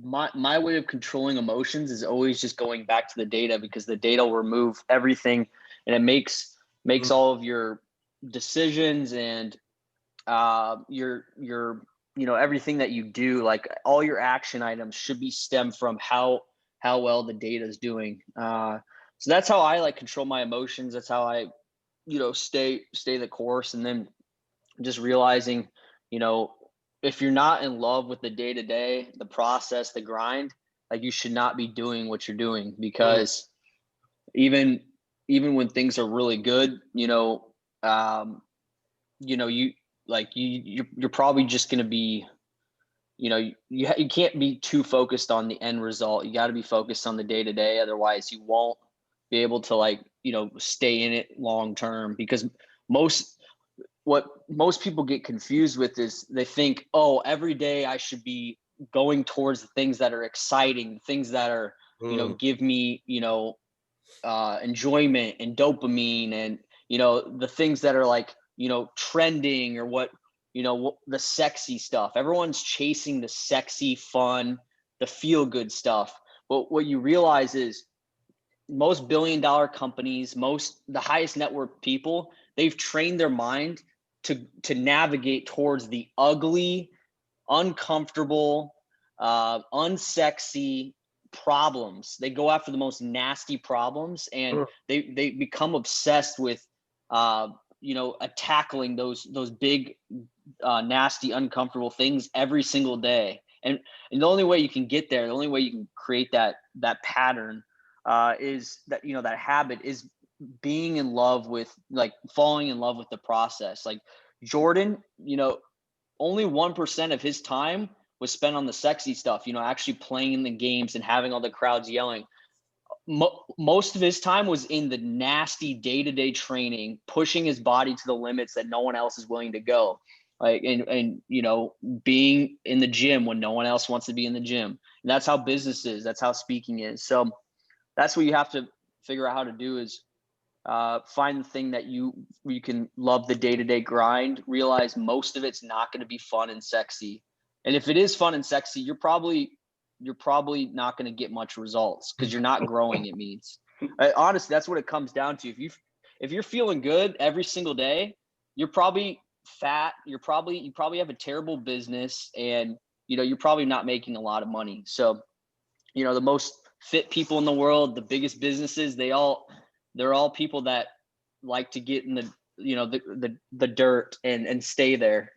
my way of controlling emotions is always just going back to the data, because the data will remove everything, and it makes all of your decisions and your you know, everything that you do, like all your action items should be stemmed from how well the data is doing. So that's how I like control my emotions. That's how I, you know, stay the course. And then just realizing, you know, if you're not in love with the day-to-day, the process, the grind, like you should not be doing what you're doing, because even when things are really good, you know, you're probably just going to be, you know, you can't be too focused on the end result. You got to be focused on the day-to-day. Otherwise you won't be able to, like, you know, stay in it long term. Because what most people get confused with is they think, oh, every day I should be going towards the things that are exciting, things that are, you know, give me, you know, enjoyment and dopamine, and, you know, the things that are like, you know, trending, or what, you know, the sexy stuff. Everyone's chasing the sexy, fun, the feel good stuff. But what you realize is most billion-dollar companies, the highest net worth people, they've trained their mind to navigate towards the ugly, uncomfortable, unsexy problems. They go after the most nasty problems, and they become obsessed with you know, tackling those big, nasty, uncomfortable things every single day. And the only way you can get there, the only way you can create that pattern, is that, you know, that habit is being in love with, like, falling in love with the process. Like Jordan, you know, only 1% of his time was spent on the sexy stuff, you know, actually playing in the games and having all the crowds yelling. most of his time was in the nasty day-to-day training, pushing his body to the limits that no one else is willing to go. Like, and you know, being in the gym when no one else wants to be in the gym. And that's how business is. That's how speaking is. So that's what you have to figure out how to do is find the thing that you can love the day-to-day grind, realize most of it's not going to be fun and sexy. And if it is fun and sexy, you're probably not going to get much results because you're not growing. It means honestly, that's what it comes down to. If you're feeling good every single day, you're probably fat. You probably have a terrible business, and you know, you're probably not making a lot of money. So, you know, the most fit people in the world, the biggest businesses, they're all people that like to get in the, you know, the dirt and stay there.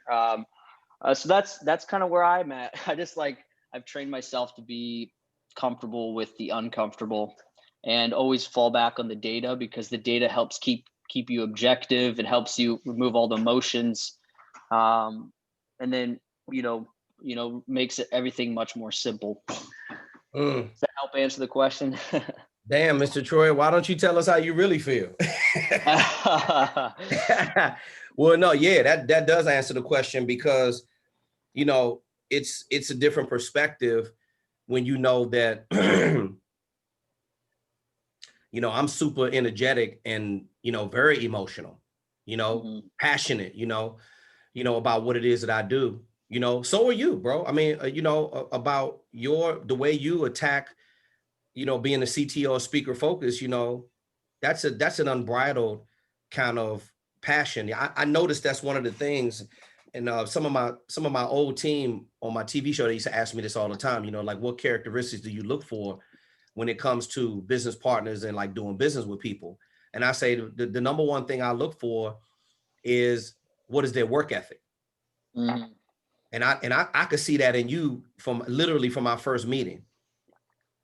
So that's kind of where I'm at. I've trained myself to be comfortable with the uncomfortable and always fall back on the data, because the data helps keep you objective. It helps you remove all the emotions. And then, you know, makes everything much more simple. Does that help answer the question? Damn, Mr. Troyer, why don't you tell us how you really feel? Well, no, yeah, that does answer the question, because, you know, it's a different perspective when you know that, you know, I'm super energetic and, you know, very emotional, you know, passionate, you know, about what it is that I do, you know. So are you, bro. I mean, you know, about the way you attack, you know, being a CTO or speaker focus, you know, that's an unbridled kind of passion. I noticed that's one of the things. And some of my old team on my TV show, they used to ask me this all the time, you know, like, what characteristics do you look for when it comes to business partners and like doing business with people? And I say the number one thing I look for is, what is their work ethic? And I could see that in you from our first meeting.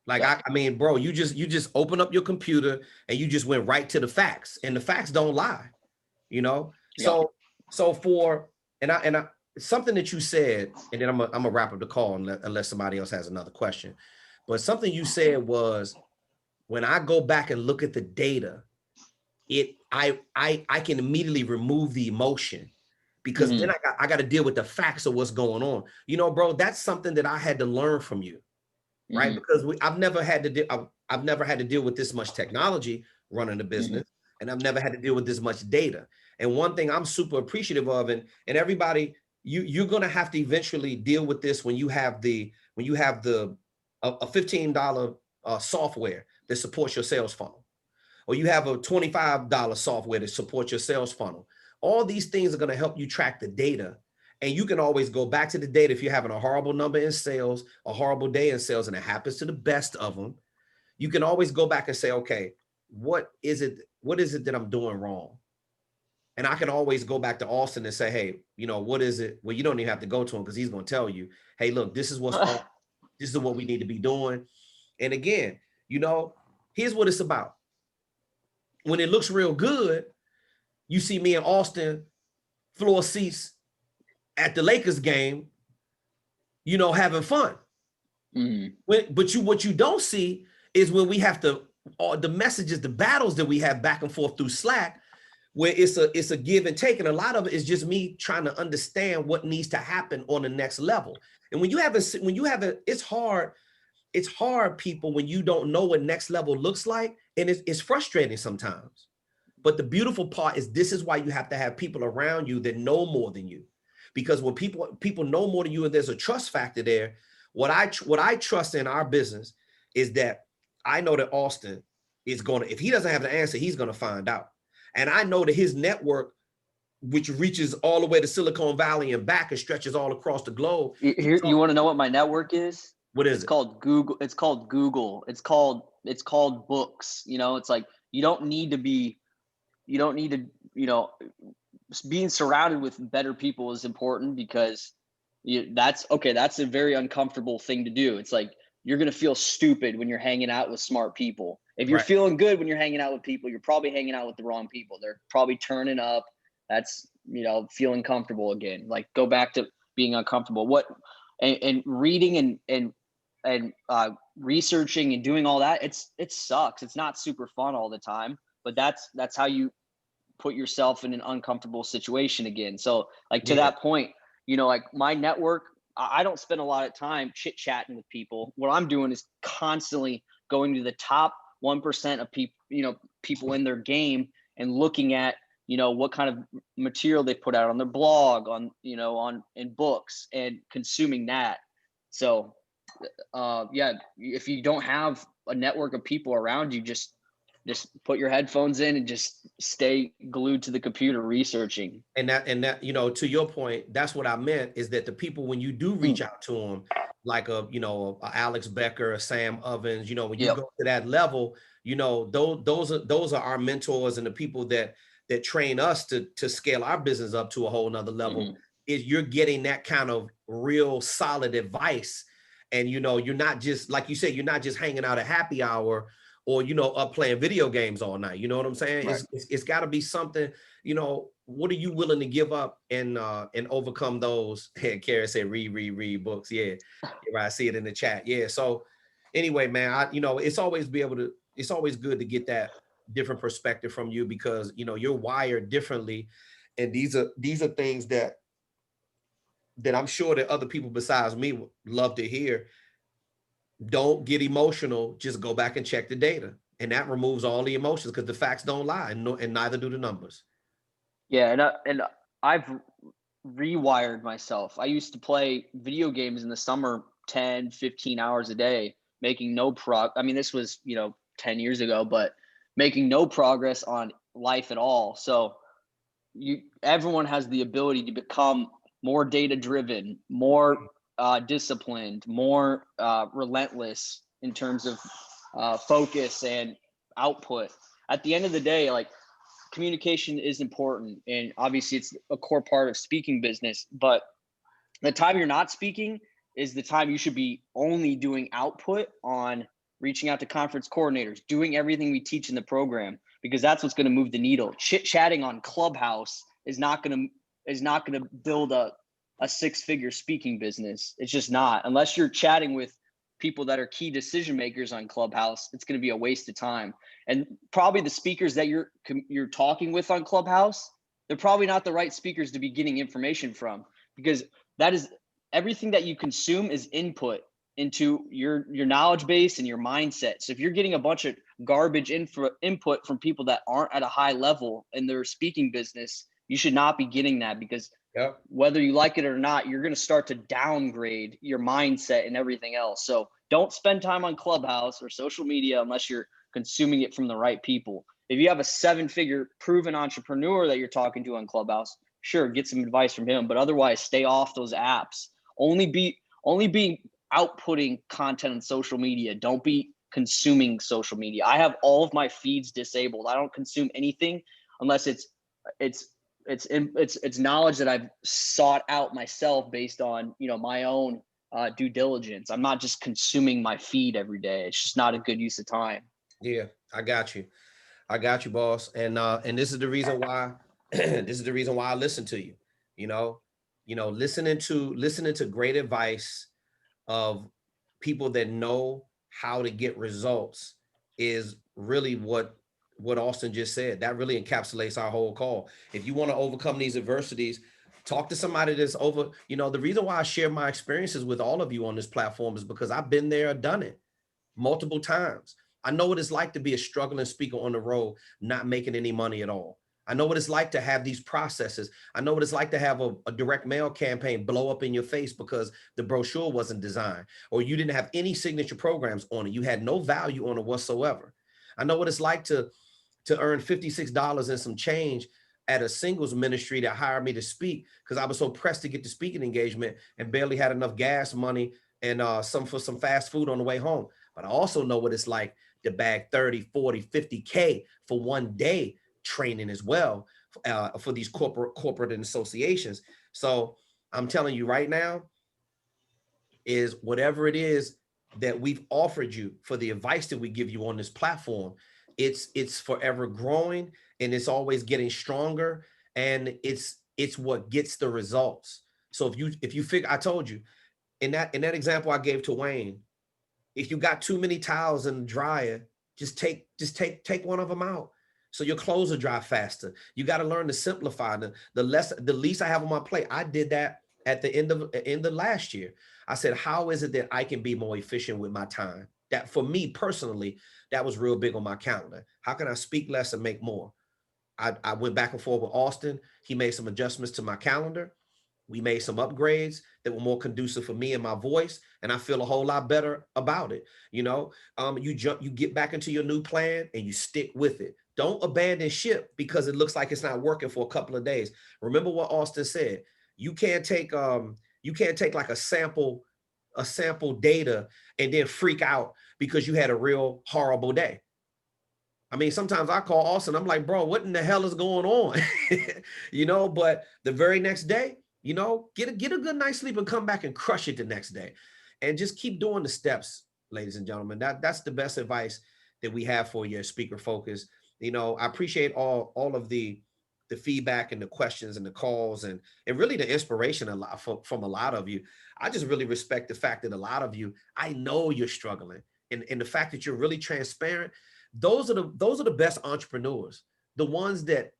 Like, yeah. I mean, bro, you just open up your computer and you just went right to the facts, and the facts don't lie, you know? Yeah. So for, and I something that you said, and then I'm gonna wrap up the call unless somebody else has another question. But something you said was, when I go back and look at the data, I can immediately remove the emotion, because then I got to deal with the facts of what's going on. You know, bro, that's something that I had to learn from you, right? Because I've never had to deal with this much technology running the business, and I've never had to deal with this much data. And one thing I'm super appreciative of, and everybody, you're gonna have to eventually deal with this when you have a $15 software that supports your sales funnel, or you have a $25 software that supports your sales funnel. All these things are going to help you track the data. And you can always go back to the data if you're having a horrible number in sales, a horrible day in sales, and it happens to the best of them. You can always go back and say, okay, what is it that I'm doing wrong? And I can always go back to Auston and say, hey, you know, what is it? Well, you don't even have to go to him, because he's going to tell you, hey, look, this is what's wrong. This is what we need to be doing. And again, you know, here's what it's about. When it looks real good, you see me and Auston floor seats at the Lakers game, you know, having fun. But what you don't see is when we have to, the messages, the battles that we have back and forth through Slack, where it's a give and take. And a lot of it is just me trying to understand what needs to happen on the next level. And when you have it's hard, people, when you don't know what next level looks like, and it's frustrating sometimes. But the beautiful part is, this is why you have to have people around you that know more than you. Because when people know more than you, and there's a trust factor there, what I trust in our business is that I know that Auston is going to, if he doesn't have the answer, he's going to find out. And I know that his network, which reaches all the way to Silicon Valley and back and stretches all across the globe. You want to know what my network is? What is it? It's called Google. It's called Google. It's called books. You know, it's like, you don't need to, you know, being surrounded with better people is important, because that's a very uncomfortable thing to do. It's like, you're going to feel stupid when you're hanging out with smart people. If you're feeling good when you're hanging out with people, you're probably hanging out with the wrong people. They're probably turning up. That's, you know, feeling comfortable again. Like, go back to being uncomfortable. And reading and and researching and doing all that, it sucks. It's not super fun all the time, but that's how you put yourself in an uncomfortable situation again. So like to that point, like my network, I don't spend a lot of time chit chatting with people. What I'm doing is constantly going to the top 1% of people, people in their game and looking at, what kind of material they put out on their blog, on, in books, and consuming that. So yeah, if you don't have a network of people around you, just put your headphones in and just stay glued to the computer researching. And that, to your point, that's what I meant, is that the people, when you do reach out to them, like a Alex Becker, a Sam Ovens, when you go to that level, those are our mentors and the people that train us to scale our business up to a whole nother level. Is you're getting that kind of real solid advice. And, you're not just, like you said, you're not just hanging out at happy hour or, up playing video games all night. You know what I'm saying? Right. It's got to be something, what are you willing to give up and overcome those? And Kara said, read books. Yeah. I see it in the chat. Yeah. So anyway, man, it's always good to get that different perspective from you, because, you're wired differently. And these are things that I'm sure that other people besides me would love to hear. Don't get emotional. Just go back and check the data. And that removes all the emotions, because the facts don't lie, and neither do the numbers. Yeah. And I've rewired myself. I used to play video games in the summer 10, 15 hours a day, making no I mean, this was, 10 years ago, but making no progress on life at all. So everyone has the ability to become more data driven, more disciplined, more relentless in terms of focus and output. At the end of the day, like, communication is important, and obviously it's a core part of speaking business, but the time you're not speaking is the time you should be only doing output on reaching out to conference coordinators, doing everything we teach in the program, because that's what's going to move the needle. Chit chatting on Clubhouse is not going to build a six-figure speaking business. It's just not. Unless you're chatting with people that are key decision makers on Clubhouse, it's going to be a waste of time. And probably the speakers that you're talking with on Clubhouse, they're probably not the right speakers to be getting information from, because that is everything that you consume is input into your knowledge base and your mindset. So if you're getting a bunch of garbage input from people that aren't at a high level in their speaking business, you should not be getting that, because whether you like it or not, you're going to start to downgrade your mindset and everything else. So don't spend time on Clubhouse or social media unless you're consuming it from the right people. If you have a 7-figure proven entrepreneur that you're talking to on Clubhouse, sure, get some advice from him, but otherwise stay off those apps. Only be outputting content on social media. Don't be consuming social media. I have all of my feeds disabled. I don't consume anything unless it's knowledge that I've sought out myself based on, my own due diligence. I'm not just consuming my feed every day. It's just not a good use of time. Yeah, I got you, boss. And this is the reason why I listen to you. Listening to great advice of people that know how to get results is really what Auston just said. That really encapsulates our whole call. If you want to overcome these adversities, talk to somebody that's over. The reason why I share my experiences with all of you on this platform is because I've been there, done it multiple times. I know what it's like to be a struggling speaker on the road, not making any money at all. I know what it's like to have these processes. I know what it's like to have a direct mail campaign blow up in your face because the brochure wasn't designed, or you didn't have any signature programs on it. You had no value on it whatsoever. I know what it's like to earn $56 and some change at a singles ministry that hired me to speak because I was so pressed to get the speaking engagement and barely had enough gas money and some fast food on the way home. But I also know what it's like to bag 30, 40, 50K for one day training as well for these corporate and associations. So I'm telling you right now, is whatever it is that we've offered you for the advice that we give you on this platform, it's forever growing and it's always getting stronger, and it's what gets the results. So if you figure, I told you in that example I gave to Wayne, If you got too many towels in the dryer, just take one of them out, so your clothes will dry faster. You got to learn to simplify. The least I have on my plate. I did that at the end of last year. I said, how is it that I can be more efficient with my time? That for me personally, that was real big on my calendar. How can I speak less and make more? I went back and forth with Auston. He made some adjustments to my calendar. We made some upgrades that were more conducive for me and my voice, and I feel a whole lot better about it. You know, you get back into your new plan and you stick with it. Don't abandon ship because it looks like it's not working for a couple of days. Remember what Auston said. You can't take like a sample data and then freak out because you had a real horrible day. I mean, sometimes I call Auston, I'm like, bro, what in the hell is going on? You know, but the very next day, you know, get a good night's sleep and come back and crush it the next day. And just keep doing the steps, ladies and gentlemen. That's the best advice that we have for you at Speaker Focus. You know, I appreciate all of the feedback and the questions and the calls and really the inspiration a lot from a lot of you. I just really respect the fact that a lot of you, I know you're struggling. And the fact that you're really transparent, those are the best entrepreneurs, the ones that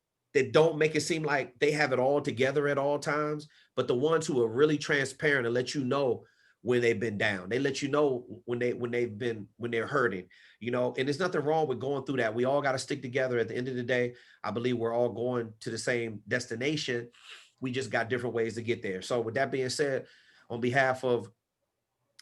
don't make it seem like they have it all together at all times, but the ones who are really transparent and let you know when they've been down. They let you know when they're hurting, you know, and there's nothing wrong with going through that. We all got to stick together. At the end of the day, I believe we're all going to the same destination. We just got different ways to get there. So with that being said, on behalf of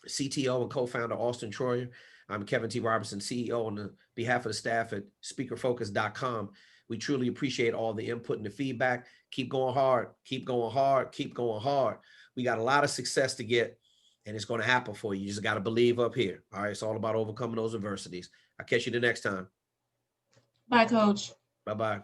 CTO and co-founder Auston Troyer, I'm Kevin T. Robertson, CEO, on behalf of the staff at speakerfocus.com. We truly appreciate all the input and the feedback. Keep going hard, keep going hard, keep going hard. We got a lot of success to get, and it's going to happen for you. You just got to believe up here. All right. It's all about overcoming those adversities. I'll catch you the next time. Bye, Coach. Bye-bye.